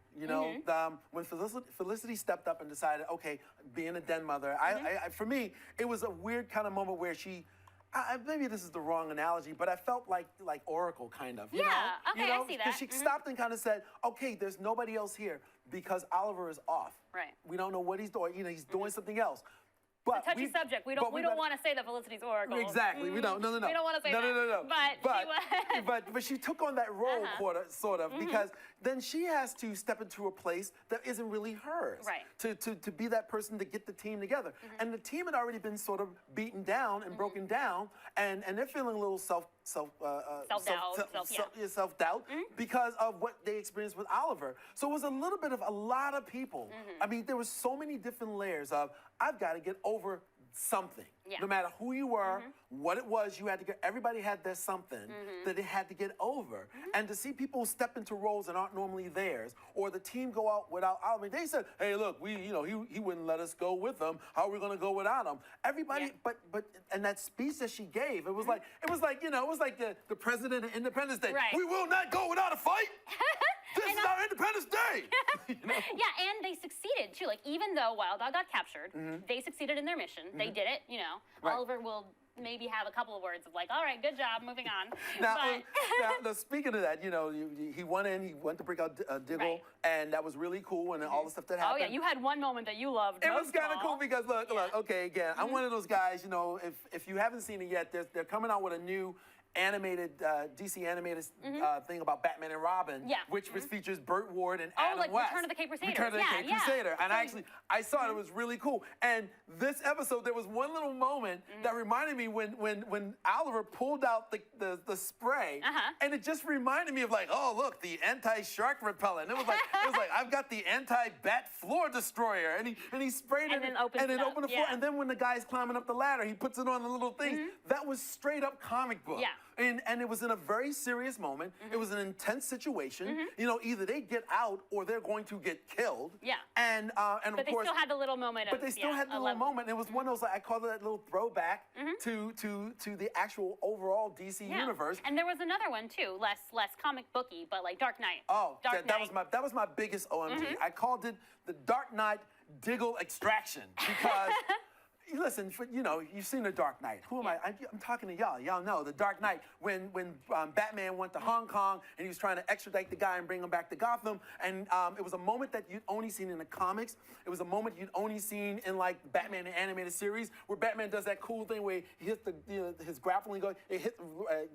When Felicity stepped up and decided, okay, being a den mother, I for me, it was a weird kind of moment where she, maybe this is the wrong analogy, but I felt like Oracle, kind of. Okay, I see that. Because she stopped and kind of said, okay, there's nobody else here because Oliver is off. Right. We don't know what he's doing. He's doing something else. But it's a touchy subject. We don't want to say that Felicity's Oracle. Exactly. We don't. No. We don't want to say that. No. But but she took on that role, sort of, because then she has to step into a place that isn't really hers. Right. To be that person to get the team together. And the team had already been sort of beaten down and broken down, and they're feeling a little self-doubt because of what they experienced with Oliver. So it was a lot of people. I mean, there were so many different layers of, I've got to get over something. No matter who you were, what it was, you had to get, everybody had their something that they had to get over. And to see people step into roles that aren't normally theirs, or the team go out without Oliver. They said, hey, look, he wouldn't let us go with him. How are we going to go without him? Everybody, but and that speech that she gave, it was like the president of Independence Day. Right. We will not go without a fight. This is our Independence Day. Yeah, and they succeeded too. Like, even though Wild Dog got captured, they succeeded in their mission. They did it. Right. Oliver will maybe have a couple of words of like, all right, good job, moving on. Now, speaking of that, he went to break out Diggle, and that was really cool, and all the stuff that happened. Oh yeah, you had one moment that you loved. It was kind of cool because look, okay, again, I'm one of those guys. If you haven't seen it yet, they're coming out with a new animated DC animated thing about Batman and Robin, which features Burt Ward and Adam like West. Return of the Cape Crusader. Return of the Cape Crusader. And I saw it was really cool. And this episode, there was one little moment that reminded me when Oliver pulled out the spray, and it just reminded me of like, oh look, the anti-shark repellent. It was like I've got the anti-bat floor destroyer, and he sprayed it and then opened the floor. And then when the guy's climbing up the ladder, he puts it on the little thing. That was straight up comic book. And it was in a very serious moment. It was an intense situation. You know, either they get out or they're going to get killed. And of but they course, still had the little moment. But they still had the little moment. And it was one of those, I call it that little throwback to the actual overall DC universe. And there was another one too, less comic booky, but like Dark Knight. Oh, that was my biggest OMG. I called it the Dark Knight Diggle Extraction because. Listen, you know, you've seen The Dark Knight. Who am I? I'm talking to y'all. Y'all know The Dark Knight. When Batman went to Hong Kong and he was trying to extradite the guy and bring him back to Gotham, and it was a moment that you'd only seen in the comics. It was a moment you'd only seen in like Batman the animated series, where Batman does that cool thing where he hits his grappling gun,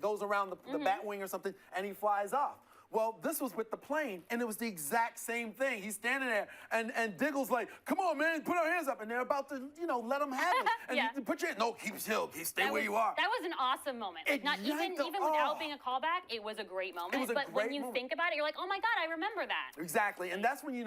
goes around the Batwing or something, and he flies off. Well, this was with the plane, and it was the exact same thing. He's standing there, and Diggle's like, "Come on, man, put our hands up," and they're about to, let him have it. And you put your no, keep still, stay where you are. That was an awesome moment. Like, not even without being a callback, it was a great moment. It was a but great when you moment. think about it, you're like, "Oh my God, I remember that." Exactly, and that's when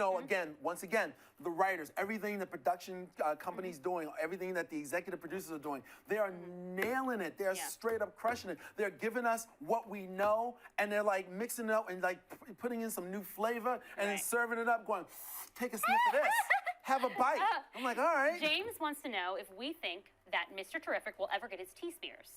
once again, the writers, everything the production company's doing, everything that the executive producers are doing, they are nailing it. They're straight up crushing it. They're giving us what we know, and they're like mixing it up and like putting in some new flavor and then serving it up, going, take a sniff of this, have a bite. I'm like, all right. James wants to know if we think that Mr. Terrific will ever get his T-Spears.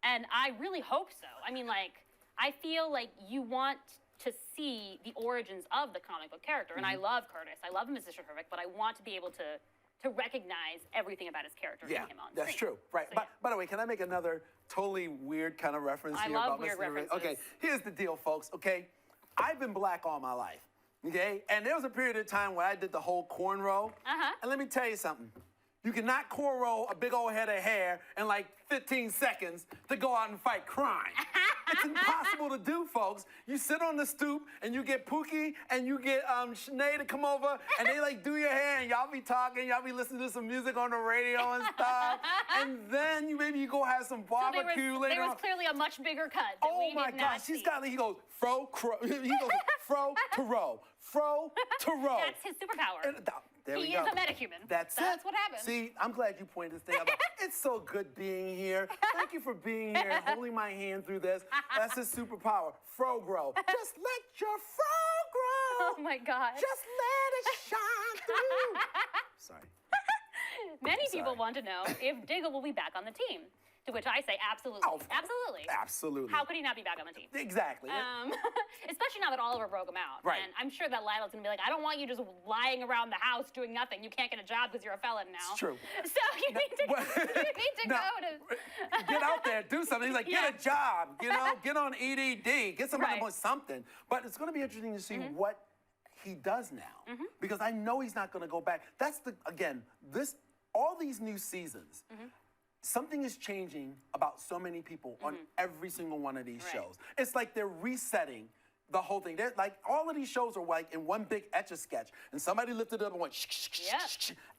And I really hope so. I mean, like, I feel like you want to see the origins of the comic book character. And I love Curtis. I love Mr. Terrific, but I want to be able to recognize everything about his character and him on screen. That's true. Right. So, by the way, can I make another totally weird kind of reference here love about weird Mr. Terrific? references. Okay, here's the deal, folks, okay? I've been black all my life, okay? And there was a period of time where I did the whole cornrow. And let me tell you something. You cannot cornrow a big old head of hair in like 15 seconds to go out and fight crime. It's impossible to do, folks. You sit on the stoop and you get Pookie and you get Sinead to come over and they like do your hair and y'all be talking, y'all be listening to some music on the radio and stuff. And then maybe you go have some barbecue later on. There was clearly a much bigger cut that we did not see. He goes, fro to row. Fro to row. That's his superpower. There we he go. is a metahuman. That's what happens. See, I'm glad you pointed this thing out. It's so good being here. Thank you for being here and holding my hand through this. That's his superpower. Fro grow. Just let your fro grow. Oh my God. Just let it shine through. Sorry. Many people want to know if Diggle will be back on the team. To which I say, absolutely. Absolutely. Absolutely. How could he not be back on the team? Exactly. Especially now that Oliver broke him out. Right. And I'm sure that Lyle's going to be like, I don't want you just lying around the house doing nothing. You can't get a job because you're a felon now. It's true. So you need to go to... Get out there, do something. He's like, get a job, get on EDD, get somebody with something. But it's going to be interesting to see what he does now. Because I know he's not going to go back. That's all these new seasons, something is changing about so many people on every single one of these shows. It's like they're resetting the whole thing. They're like, all of these shows are like in one big Etch-a-Sketch, and somebody lifted it up and went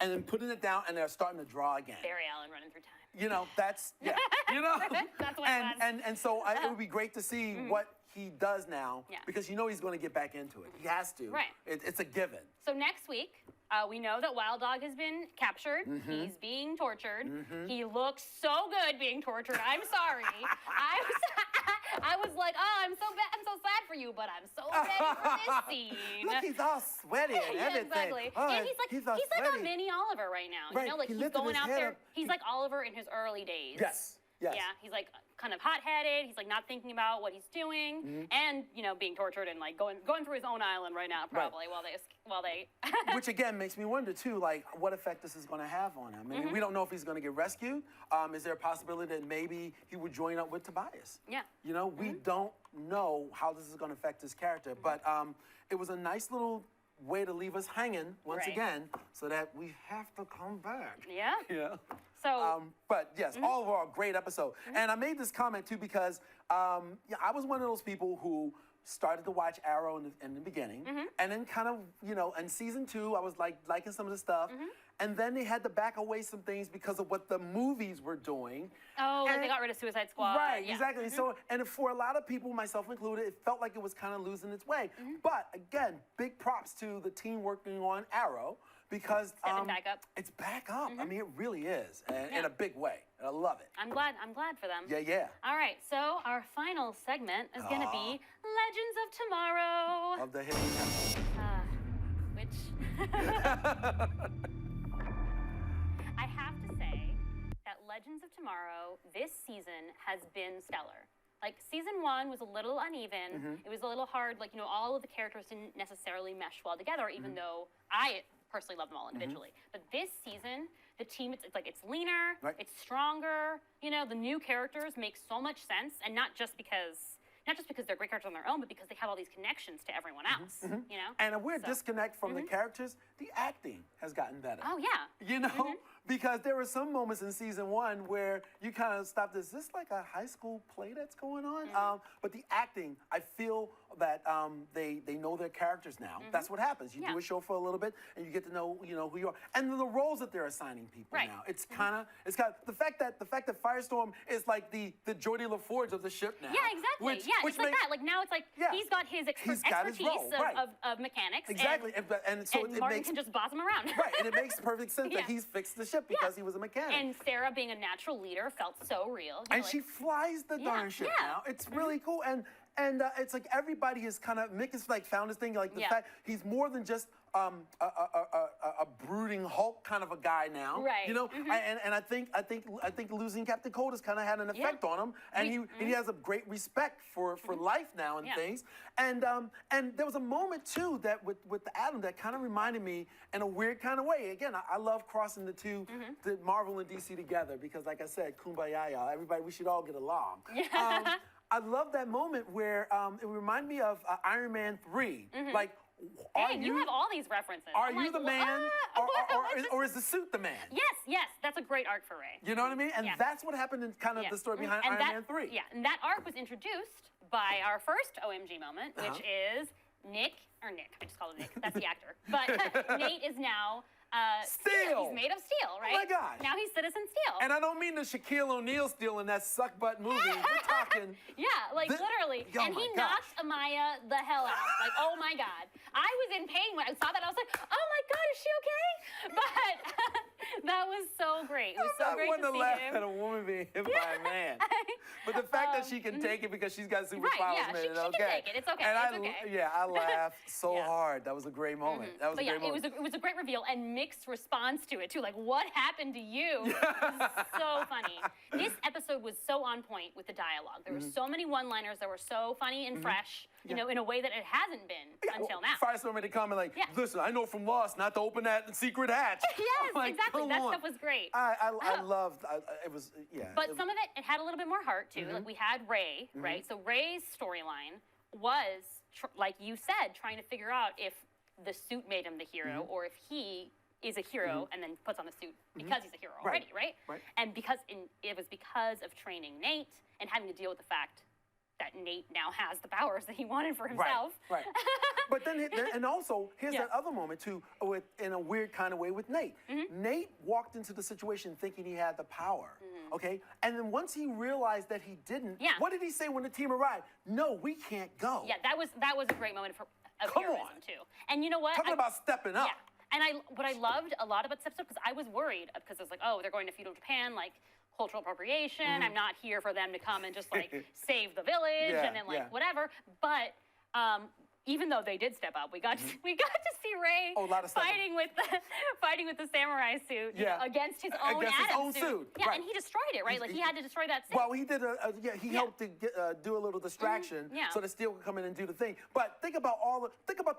and then putting it down, and they're starting to draw again. Barry Allen running through time. That's That's what it was. And so it would be great to see what he does now, because he's going to get back into it. He has to. Right. It's a given. So next week, we know that Wild Dog has been captured. He's being tortured. He looks so good being tortured. I'm sorry. I was like, oh, I'm so sad for you, but I'm so ready for this scene. Look, he's all sweaty and everything. Exactly. Oh, and he's like a mini Oliver right now. Right. Like he's going out there. He's like Oliver in his early days. Yes. Yeah, he's like kind of hot-headed. He's like not thinking about what he's doing, and being tortured and like going through his own island right now, probably while they. Which again makes me wonder too, like what effect this is going to have on him. I mean, we don't know if he's going to get rescued. Is there a possibility that maybe he would join up with Tobias? Yeah. We don't know how this is going to affect his character, but it was a nice little way to leave us hanging once again, so that we have to come back. Yeah. Yeah. So, but yes, overall, great episode. And I made this comment too because I was one of those people who started to watch Arrow in the beginning, and then kind of, in season 2, I was liking some of the stuff. And then they had to back away some things because of what the movies were doing. Oh, like they got rid of Suicide Squad. Right, exactly. So, and for a lot of people, myself included, it felt like it was kind of losing its way. But again, big props to the team working on Arrow because back up. It's back up. I mean, it really is, and in a big way. I love it. I'm glad for them. Yeah. All right, so our final segment is going to be Legends of Tomorrow. Of the hidden Which I have to say that Legends of Tomorrow this season has been stellar. Like, season 1 was a little uneven. It was a little hard. Like, all of the characters didn't necessarily mesh well together, even though I personally love them all individually. But this season, the team, it's leaner, it's stronger. The new characters make so much sense, and not just because they're great characters on their own, but because they have all these connections to everyone else, And a weird disconnect from the characters, the acting has gotten better. Oh, yeah. Because there were some moments in season 1 where you kind of stopped, is this like a high school play that's going on? But the acting, I feel that they know their characters now. That's what happens. You do a show for a little bit, and you get to know, who you are. And the roles that they're assigning people now. It's kind of, the fact that Firestorm is like the Geordie LaForge of the ship now. Yeah, exactly. Which it's like that. Like, now it's like he's got his expertise of mechanics. Exactly. And so it Martin makes, can just boss him around. Right, and it makes perfect sense that he's fixed the ship because he was a mechanic. And Sarah, being a natural leader, felt so real. And she flies the darn ship now. It's really cool. And it's like everybody is kind of, Mick has like found his thing, like the fact he's more than just a brooding Hulk kind of a guy now. Right. And I think losing Captain Cold has kind of had an effect on him, and he has a great respect for life now and things. And there was a moment too that with the Atom that kind of reminded me in a weird kind of way. Again, I love crossing the two, the Marvel and DC together because, like I said, kumbaya, y'all. Everybody, we should all get along. I love that moment where it reminded me of Iron Man 3. Like, Dang, you have all these references. Are you the man, or is the suit the man? Yes, that's a great arc for Ray. You know what I mean? And that's what happened in kind of the story behind Iron Man 3. Yeah, and that arc was introduced by our first OMG moment, which is Nick, I just call him Nick, that's the actor. But Nate is now Steel. He's made of steel, right? Oh my gosh. Now he's Citizen Steel. And I don't mean the Shaquille O'Neal steel in that suck butt movie. We're talking. Literally. Oh and he knocked Amaya the hell out. Like, oh my God. I was in pain when I saw that. I was like, oh my God, is she okay? But that was so great. It was so great to see him. I wouldn't laugh at a woman being hit by a man. But the fact that she can take it because she's got superpowers, she can take it. It's okay. And it's okay. I laughed so hard. That was a great moment. That was a great moment. It was a great reveal and mixed response to it too. Like, what happened to you? It was so funny. This episode was so on point with the dialogue. There were so many one-liners that were so funny and fresh, you know, in a way that it hasn't been until now. Firestorm made a comment like, listen, I know from Lost not to open that secret hatch. Yes, like, exactly. That stuff was great. I loved it. Was, But some of it had a little bit more heart too. Like, we had Ray, right? So Ray's storyline was, like you said, trying to figure out if the suit made him the hero or if he is a hero and then puts on the suit because he's a hero already, right? And it was because of training Nate and having to deal with the fact that Nate now has the powers that he wanted for himself. Right. But then, and also, here's that other moment too, in a weird kind of way with Nate. Nate walked into the situation thinking he had the power, okay? And then once he realized that he didn't, what did he say when the team arrived? No, we can't go. Yeah, that was a great moment of heroism too. And you know what? Talking about stepping up. Yeah. And what I loved a lot about this episode, because I was worried, because I was like, oh, they're going to feudal Japan, like cultural appropriation. I'm not here for them to come and just like save the village and then like whatever. But even though they did step up, we got to see Ray fighting with the samurai suit against his own Atom suit. Yeah, and he destroyed it, right? Like he had to destroy that suit. Well, he did he helped to do a little distraction so that Steel could come in and do the thing. But think about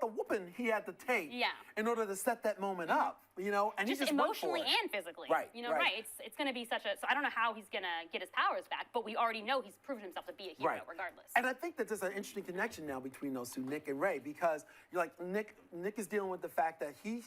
the whooping he had to take in order to set that moment up. You know, and just he just emotionally went for it. and physically. Right. You know, It's going to be such a. So I don't know how he's going to get his powers back, but we already know he's proven himself to be a hero regardless. And I think that there's an interesting connection now between those two, Nick and Ray, because you're like Nick is dealing with the fact that he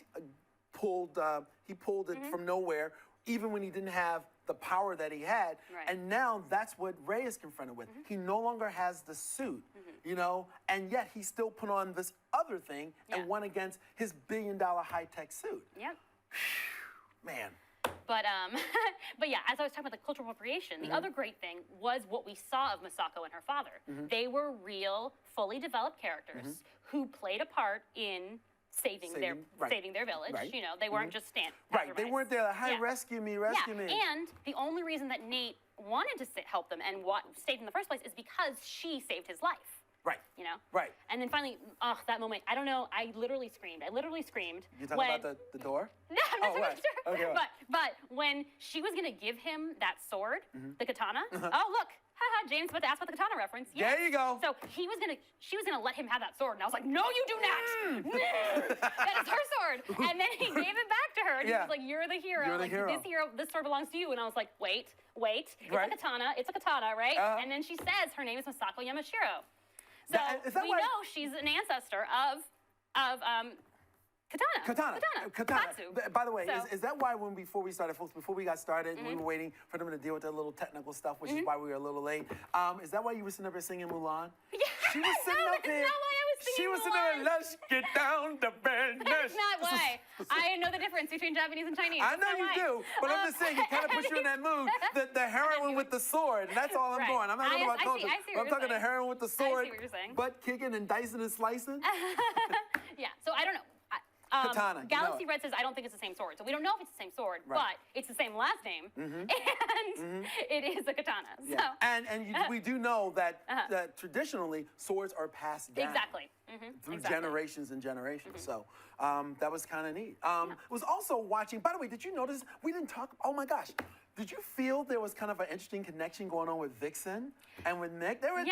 pulled it from nowhere. even when he didn't have the power that he had. Right. And now that's what Ray is confronted with. He no longer has the suit, you know, and yet he still put on this other thing and won against his billion-dollar high-tech suit. Yep. Man. But but yeah, as I was talking about the cultural appropriation, the other great thing was what we saw of Masako and her father. They were real, fully developed characters who played a part in saving their village. Right. You know, they weren't just Right. They weren't there like, hi, rescue me, rescue me. And the only reason that Nate wanted to help them and stayed in the first place is because she saved his life. Right. You know? Right. And then finally, that moment, I don't know, I literally screamed. You talking about the door? No, I'm not talking about the door. Okay. But when she was going to give him that sword, the katana, oh, look, haha, James about to ask about the katana reference. Yeah. There you go. So she was going to let him have that sword. And I was like, no, you do not. That is her sword. And then he gave it back to her. And he was like, you're the hero. You're the hero. This sword belongs to you. And I was like, wait. It's a katana, right? And then she says her name is Masako Yamashiro. So we know she's an ancestor of Katana. Katsu. By the way, So- is that why before we started, folks, before we got started, we were waiting for them to deal with that little technical stuff, which is why we were a little late. Is that why you were sitting up there singing Mulan? Yeah. She was sitting No, up that's there. not why I was singing She was sitting Mulan. there, let's get down to business. That's not why. I know the difference between Japanese and Chinese. I That's know not you why. do, but I'm just saying, it kind of puts you in that mood. The heroine with the sword, and that's all I'm Right. doing. I'm not talking about I see culture. what I'm you're talking the saying. heroine with the sword, what you're saying. butt kicking and dicing and slicing. Yeah, so I don't know. Katana, you know Galaxy it. Red says, I don't think it's the same sword. So we don't know if it's the same sword, Right. but it's the same last name, and it is a katana. Yeah. So. And we do know that, that traditionally swords are passed down. Exactly. Through generations and generations. So that was kind of neat. Was also watching, by the way, did you notice, we didn't talk, oh my gosh, did you feel there was kind of an interesting connection going on with Vixen and with Nick? There was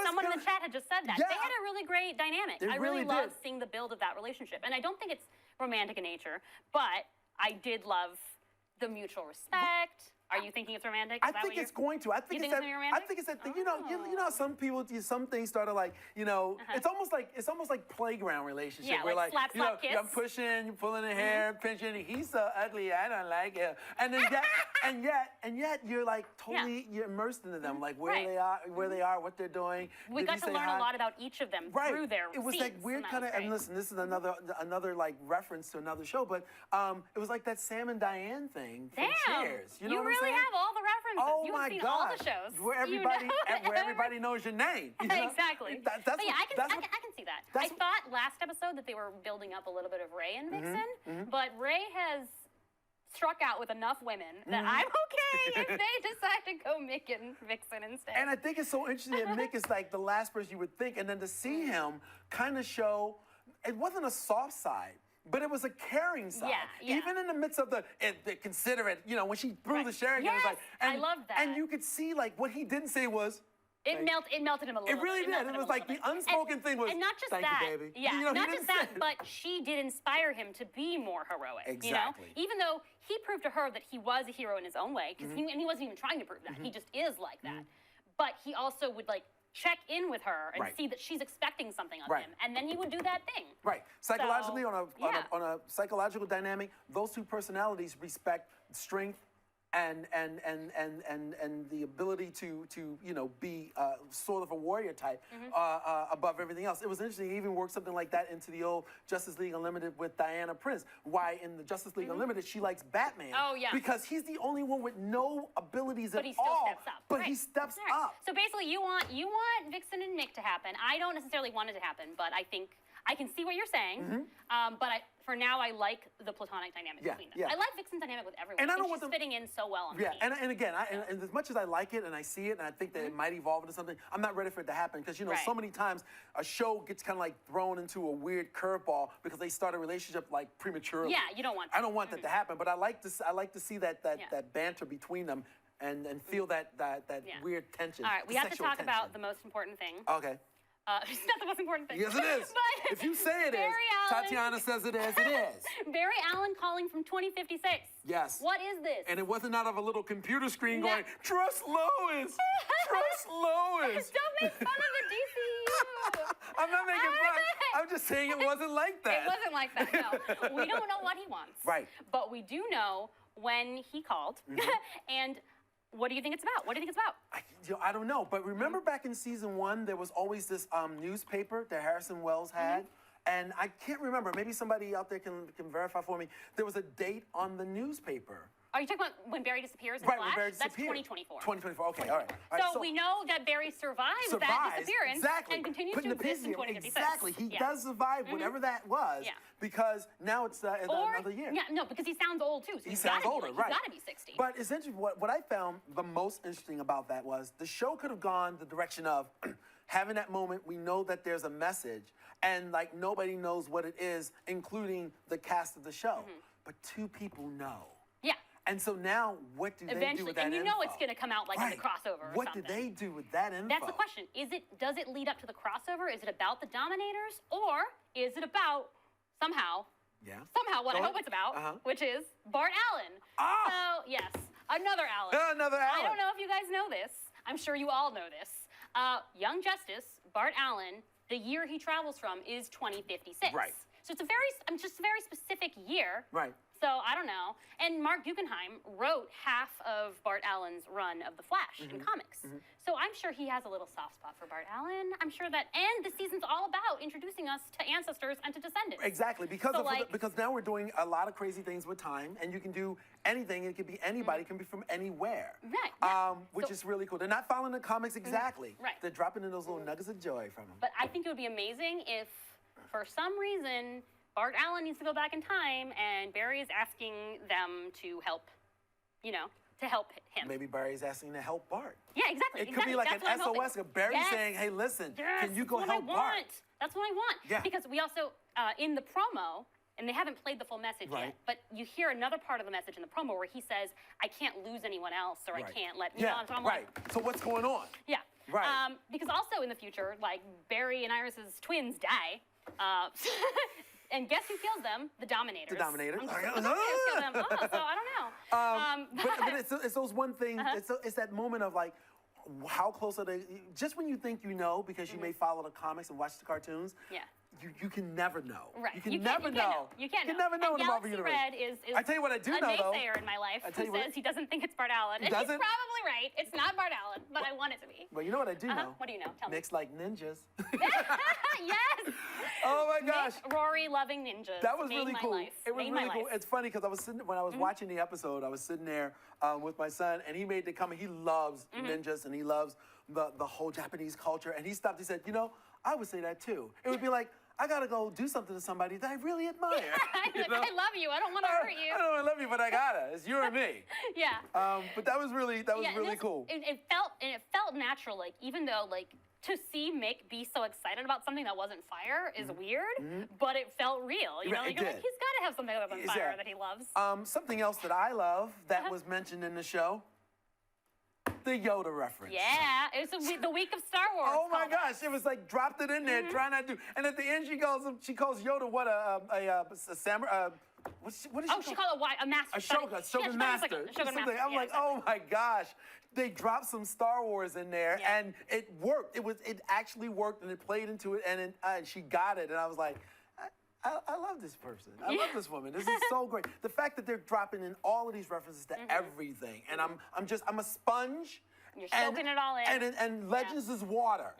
Someone in the chat had just said that. Yeah. They had a really great dynamic. They I really really loved did. seeing the build of that relationship. And I don't think it's romantic in nature, but I did love the mutual respect. Are you thinking it's romantic? I think it's going to. I think You it's think it's that. gonna be I think it's that. You know, you know, how some people, some things started like, you know, it's almost like playground relationship. Yeah, where like slap, you know, slap, kiss. I'm pushing, you're pulling the hair, pinching. He's so ugly, I don't like him. And then and yet you're like totally you're immersed into them, like where they are, what they're doing. We got to learn a lot about each of them through their It was scenes, like weird and kind of. that was And great. listen, this is another like reference to another show, but it was like that Sam and Diane thing from Damn, Cheers. You know what I'm really saying? have all the references. Oh You've my seen God! all the shows. Where everybody, where everybody knows your name. You know? Exactly. That's But yeah, what- I can see that. I thought last episode that they were building up a little bit of Ray and Vixen, but Ray has struck out with enough women that I'm okay if they decide to go Mick and Vixen instead. And I think it's so interesting that Mick is like the last person you would think, and then to see him kind of show, it wasn't a soft side. But it was a caring side. Yeah. Even in the midst of the considerate, you know, when she threw the Sherry, it was like, I loved that. And you could see, like, what he didn't say was, It melted him a little bit. It really did. It was like the unspoken thing was, and not just thank that, you, baby. Yeah, You know, not he just didn't that, say it. but she did inspire him to be more heroic. Exactly. You know? Even though he proved to her that he was a hero in his own way, because he wasn't even trying to prove that. He just is like that. But he also would like check in with her and see that she's expecting something of him, and then he would do that thing. Right. Psychologically, So, on a psychological dynamic, those two personalities respect strength and the ability to you know be sort of a warrior type above everything else. It was interesting. He even worked something like that into the old Justice League Unlimited with Diana Prince. Why in the Justice League Unlimited she likes Batman? Oh, yeah. Because he's the only one with no abilities But at he still all. steps up. But Right. he steps Right. up. So basically, you want Vixen and Nick to happen. I don't necessarily want it to happen, but I think I can see what you're saying. But for now, I like the platonic dynamic between them. Yeah. I like Vixen's dynamic with everyone. And I don't think want she's them- fitting in so well on the Yeah, team. and again, and as much as I like it and I see it and I think that it might evolve into something, I'm not ready for it to happen because, you know, so many times a show gets kind of like thrown into a weird curveball because they start a relationship like prematurely. Yeah, you don't want that. I don't want that to happen, but I like to see that banter between them and feel that weird tension. All right, we the have to sexual talk tension. about the most important thing. Okay. It's not the most important thing. Yes, it is. But If you say it is, Barry Allen- Tatiana says it is. It is. Barry Allen calling from 2056. Yes. What is this? And it wasn't out of a little computer screen No. going, trust Lois! Trust Lois! Don't make fun of the DCU. I'm not making fun. I'm just saying it wasn't like that. It wasn't like that, no. We don't know what he wants. Right. But we do know when he called. And what do you think it's about? What do you think it's about? I don't know, but remember back in season 1, there was always this newspaper that Harrison Wells had, and I can't remember. Maybe somebody out there can verify for me. There was a date on the newspaper. Are you talking about when Barry disappears in Right, Flash? when Barry That's disappears. 2024. 2024, okay, all right. So we know that Barry survives that disappearance and continues to exist in 2056. Exactly, he does survive whatever that was, because now it's another year. Yeah, no, because he sounds old too. So He sounds older, right. He's got to be 60. But essentially, what I found the most interesting about that was the show could have gone the direction of having that moment. We know that there's a message, and like nobody knows what it is, including the cast of the show. But 2 people know. Yeah. And so now, what do they do with that and you info? know it's going to come out like in the crossover or What something. do they do with that info? That's the question. Does it lead up to the crossover? Is it about the Dominators? Or is it about somehow what I hope it's about, which is Bart Allen. So, yes, another Allen. Another Allen. I don't know if you guys know this. I'm sure you all know this. Young Justice, Bart Allen, the year he travels from is 2056. Right. So it's just a very specific year. Right. So I don't know. And Mark Guggenheim wrote half of Bart Allen's run of The Flash in comics. So I'm sure he has a little soft spot for Bart Allen. I'm sure that, and the season's all about introducing us to ancestors and to descendants. Exactly, because So, because now we're doing a lot of crazy things with time, and you can do anything. It could be anybody, it can be from anywhere. Right, yeah. Which is really cool. They're not following the comics exactly. Right. They're dropping in those little nuggets of joy from them. But I think it would be amazing if, for some reason, Bart Allen needs to go back in time, and Barry is asking them to help, to help him. Maybe Barry's asking to help Bart. Yeah, exactly. It could be like That's an what I'm SOS. Barry saying, hey, listen, can you go that's what help I Bart? want. That's what I want. Yeah. Because we also, in the promo, and they haven't played the full message yet, but you hear another part of the message in the promo where he says, I can't lose anyone else, or I can't let, so I'm like, So what's going on? yeah. Right. Because also in the future, like, Barry and Iris's twins die. And guess who kills them? The Dominators. The Dominators. I'm just, kill them. So I don't know. But it's those one thing, it's that moment of like, how close are they? Just when you think you know, because you may follow the comics and watch the cartoons, you can never know. Right. You can never know. You can't know. never know and in the Marvel Galaxy Universe. Red is I tell you what I do a know, though. naysayer in my life who says he doesn't think it's Bart Allen. And he's doesn't? probably right. It's not Bart Allen, but I want it to be. Well, you know what I do know? What do you know? Tell me. Mixed like ninjas. Yes! Oh my gosh. Nick, Rory loving ninjas. That was made really my cool. Life. It was made really my cool. life. It's funny because I was sitting when I was watching the episode. I was sitting there with my son, and he made the comment. He loves ninjas, and he loves the whole Japanese culture. And he stopped. He said, I would say that too. It would be like, I gotta go do something to somebody that I really admire. I love you. I don't want to hurt you. I don't love you, but I gotta. It's you or me. Yeah. But that was really cool. It felt natural. Like, even though, like, to see Mick be so excited about something that wasn't fire is weird, but it felt real. You know, It you're like, did. he's got to have something other than fire that he loves. Something else that I love that was mentioned in the show, the Yoda reference. Yeah, it was the week of Star Wars. Oh my gosh, it was like dropped it in there, trying not to. And at the end, she calls Yoda what a samurai. What is she? She called a master. A Shogun master. Master. I'm like, oh my gosh. They dropped some Star Wars in there, and it worked. It actually worked, and it played into it, and she got it, and I was like, I love this person. I love this woman. This is so great. The fact that they're dropping in all of these references to everything, and I'm a sponge. You're soaking it all in. And Legends is water,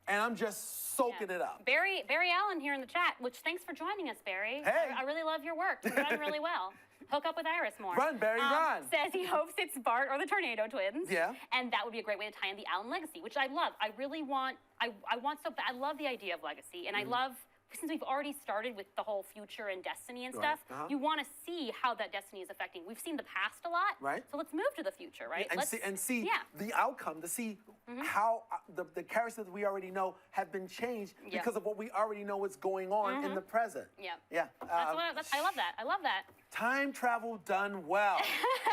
and I'm just soaking it up. Barry Allen here in the chat, which thanks for joining us, Barry. Hey. I really love your work. You're doing really well. Hook up with Iris more. Run, Barry, run. Says he hopes it's Bart or the Tornado Twins. Yeah. And that would be a great way to tie in the Allen legacy, which I love. I really want, I want so bad. I love the idea of legacy, and I love, since we've already started with the whole future and destiny and stuff, you want to see how that destiny is affecting. We've seen the past a lot, right? So let's move to the future, right? And see the outcome, to see how the characters that we already know have been changed because of what we already know is going on in the present. Yeah. Yeah. I love that. I love that. Time travel done well.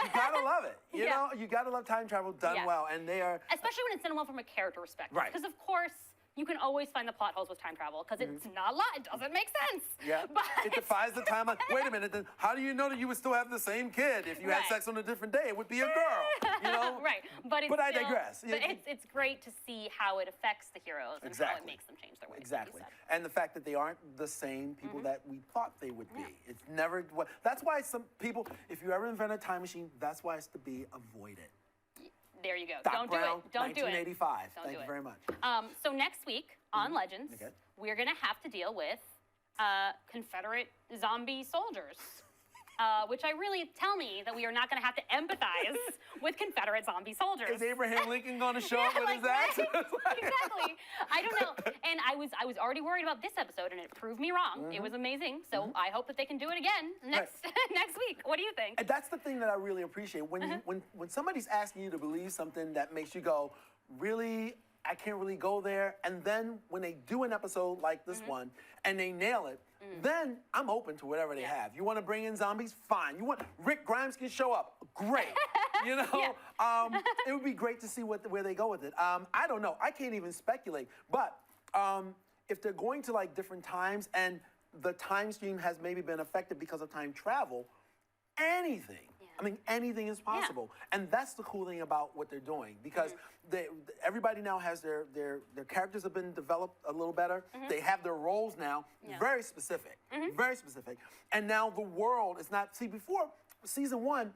You gotta love it. You know, you gotta love time travel done well, and they are. Especially when it's done well from a character perspective. Right. Because of course, you can always find the plot holes with time travel because it's not a lot. It doesn't make sense. Yeah, But it defies the timeline. Wait a minute, then how do you know that you would still have the same kid if you had sex on a different day? It would be a girl, you know? Right, but I digress. But it's great to see how it affects the heroes and how it makes them change their ways. Exactly, and the fact that they aren't the same people that we thought they would be. It's never. That's why some people, if you ever invent a time machine, that's why it's to be avoided. There you go. Doc Don't Brown, do it. Don't do it. 1985. Don't Thank do you it. very much. So next week on Legends, we're going to have to deal with Confederate zombie soldiers. Which I really tell me that we are not going to have to empathize with Confederate zombie soldiers. Is Abraham Lincoln going to show up with his axe? Exactly. I don't know. And I was already worried about this episode, and it proved me wrong. It was amazing. So I hope that they can do it again next week. What do you think? And that's the thing that I really appreciate. When when somebody's asking you to believe something that makes you go, really, I can't really go there. And then when they do an episode like this one and they nail it, then I'm open to whatever they have. You want to bring in zombies? Fine. You want Rick Grimes can show up? Great. You know, it would be great to see where they go with it. I don't know. I can't even speculate. But if they're going to like different times and the time stream has maybe been affected because of time travel, anything. I mean, anything is possible. And that's the cool thing about what they're doing because everybody now has their characters have been developed a little better. They have their roles now, very specific, very specific. And now the world is not, see, before season 1,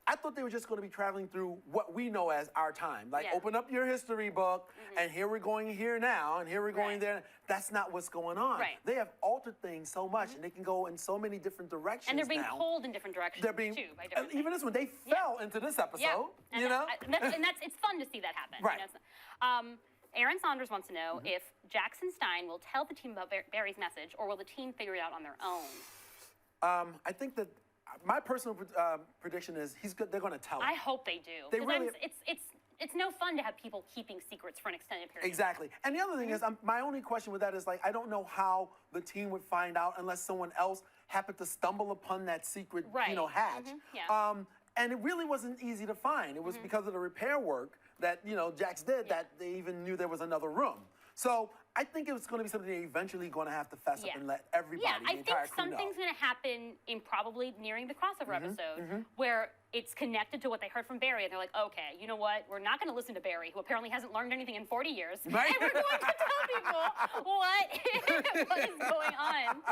I thought they were just going to be traveling through what we know as our time. Like, open up your history book, and here we're going here now, and here we're going there. That's not what's going on. They have altered things so much, and they can go in so many different directions And they're being now. pulled in different directions, They're being, too, by different even this one, they fell into this episode, And you know? it's fun to see that happen. Right. You know, Aaron Saunders wants to know if Jackson Stein will tell the team about Barry's message, or will the team figure it out on their own? I think that my personal prediction is they're going to tell him. I hope they do. They really, it's no fun to have people keeping secrets for an extended period. Exactly. And the other thing is, my only question with that is, like, I don't know how the team would find out unless someone else happened to stumble upon that secret, you know, hatch. And it really wasn't easy to find. It was because of the repair work that, you know, Jax did that they even knew there was another room. So I think it was going to be something they're eventually going to have to fess up and let everybody, the entire crew, know. I think something's going to happen in probably nearing the crossover episode where it's connected to what they heard from Barry, and they're like, okay, you know what? We're not going to listen to Barry, who apparently hasn't learned anything in 40 years, and we're going to tell people what is going on.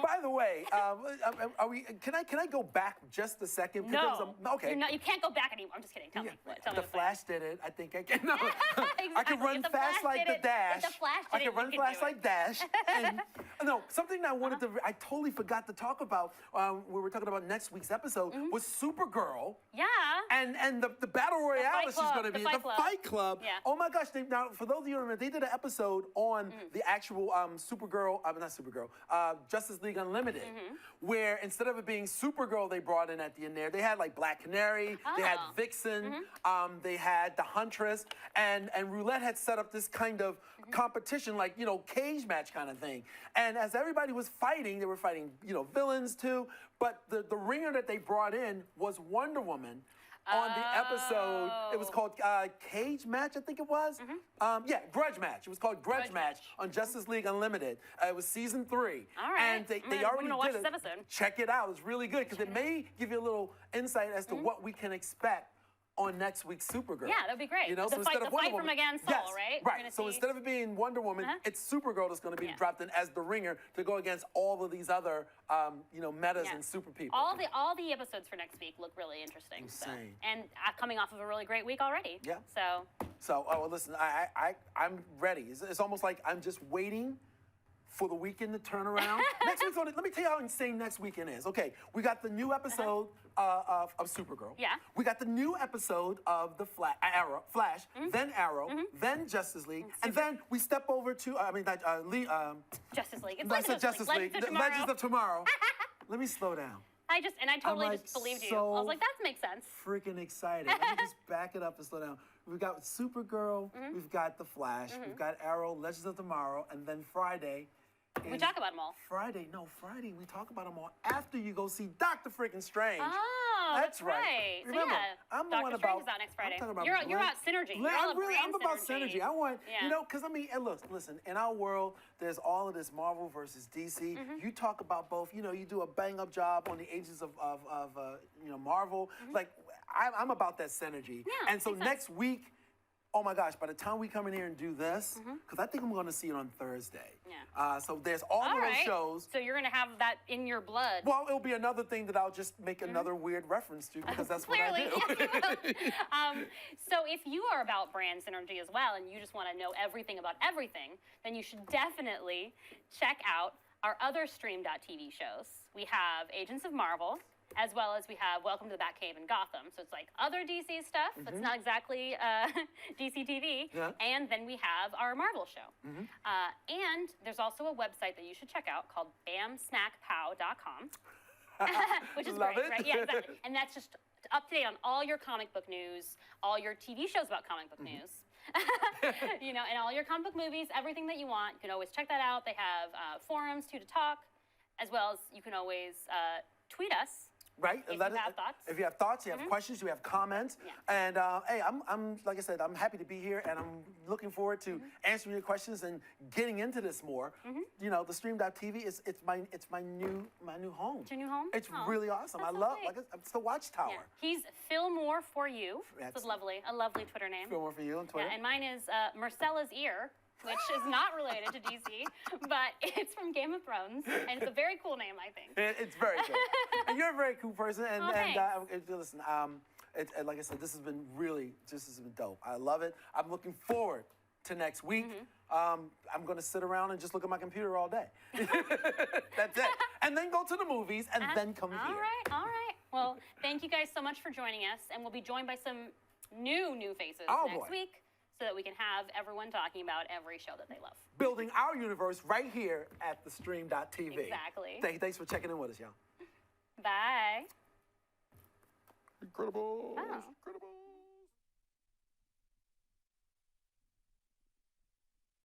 By the way, are we? Can I go back just a second? No. Okay. You can't go back anymore. I'm just kidding. Tell me. Tell me the Flash did it. I think I can. No. Exactly. I can run fast like the Dash. If the Flash did I can run fast like Dash. And no, something I wanted to. I totally forgot to talk about. We were talking about next week's episode was Supergirl. Yeah. And the battle royale that she's going to be the Fight Club. Yeah. Oh my gosh! Now, for those of you who remember, they did an episode on the actual Supergirl. Not Supergirl. Justice League Unlimited, where instead of it being Supergirl, they brought in at the end there. They had like Black Canary. They had Vixen. They had the Huntress, and Roulette had set up this kind of competition, like, you know, cage match kind of thing. And as everybody was fighting, they were fighting, you know, villains too. But the ringer that they brought in was Wonder Woman. On the episode, it was called Cage Match, I think it was. Grudge Match. It was called Grudge Match on Justice League Unlimited. It was season 3. All right. And they already watch did this it. Episode. Check it out. It's really good because it may give you a little insight as to what we can expect on next week's Supergirl. Yeah, that'd be great. You know, the so fight, instead of Wonder from Woman, against Saul, right? Right. So instead of it being Wonder Woman, it's Supergirl that's going to be dropped in as the ringer to go against all of these other, you know, metas and super people. All the episodes for next week look really interesting. Insane. So. And coming off of a really great week already. Yeah. So. Well, listen, I'm ready. It's almost like I'm just waiting for the weekend to turn around. Next week's on it. Let me tell you how insane next weekend is. Okay, we got the new episode of Supergirl. Yeah. We got the new episode of the Flash, then Arrow, then Justice League, and then we step over to Justice League. I said Justice League. Legends of Tomorrow. Let me slow down. I totally just believed you. I was like, that makes sense. Freaking excited. Let me just back it up and slow down. We've got Supergirl, we've got the Flash, we've got Arrow, Legends of Tomorrow, and then Friday. We talk about them all. Friday, we talk about them all after you go see Dr. Freaking Strange. Oh, that's right. Remember, so yeah, I'm the Doctor one Strange about. is out next Friday. I'm talking about You're about synergy. I'm about synergy. I want, Yeah. you know, because I mean, and look, listen. In our world, there's all of this Marvel versus DC. You talk about both. You know, you do a bang up job on the Agents of you know, Marvel. Like, I'm about that synergy. Yeah, and so makes sense. next week. Oh my gosh, by the time we come in here and do this, because I think I'm going to see it on Thursday. Yeah. So there's all of those shows. So you're going to have that in your blood. Well, it'll be another thing that I'll just make another weird reference to because that's Clearly, what I do. yes, you will. So if you are about brand synergy as well and you just want to know everything about everything, then you should definitely check out our other Stream.tv shows. We have Agents of Marvel, as well as we have Welcome to the Batcave in Gotham. So it's like other DC stuff, but it's not exactly DC TV. Yeah. And then we have our Marvel show. And there's also a website that you should check out called bamsmackpow.com, which is Love great, it. right? Yeah, exactly. And that's just up to date on all your comic book news, all your TV shows about comic book news. You know, and all your comic book movies, everything that you want. You can always check that out. They have forums too to talk, as well as you can always tweet us. Right? If you have thoughts. If you have thoughts, you have questions, you have comments. Yeah. And hey, I'm like I said, I'm happy to be here, and I'm looking forward to answering your questions and getting into this more. You know, the Stream.tv is it's my new home. It's your new home? It's Oh, really awesome. that's I so love sweet. it's the Watchtower. Yeah. He's Phil Moore for you. It's Excellent. a lovely Twitter name. Feel more for you on Twitter. Yeah, and mine is Marcella's Ear, which is not related to DC, but it's from Game of Thrones, and it's a very cool name, I think. It's very good. And you're a very cool person. And, Oh, listen, like I said, this has been dope. I love it. I'm looking forward to next week. I'm going to sit around and just look at my computer all day. That's it. And then go to the movies and then come here. All right. Well, thank you guys so much for joining us, and we'll be joined by some new faces next week, so that we can have everyone talking about every show that they love. Building our universe right here at the Stream.tv. Exactly. Thanks for checking in with us, y'all. Bye. Incredible. Oh.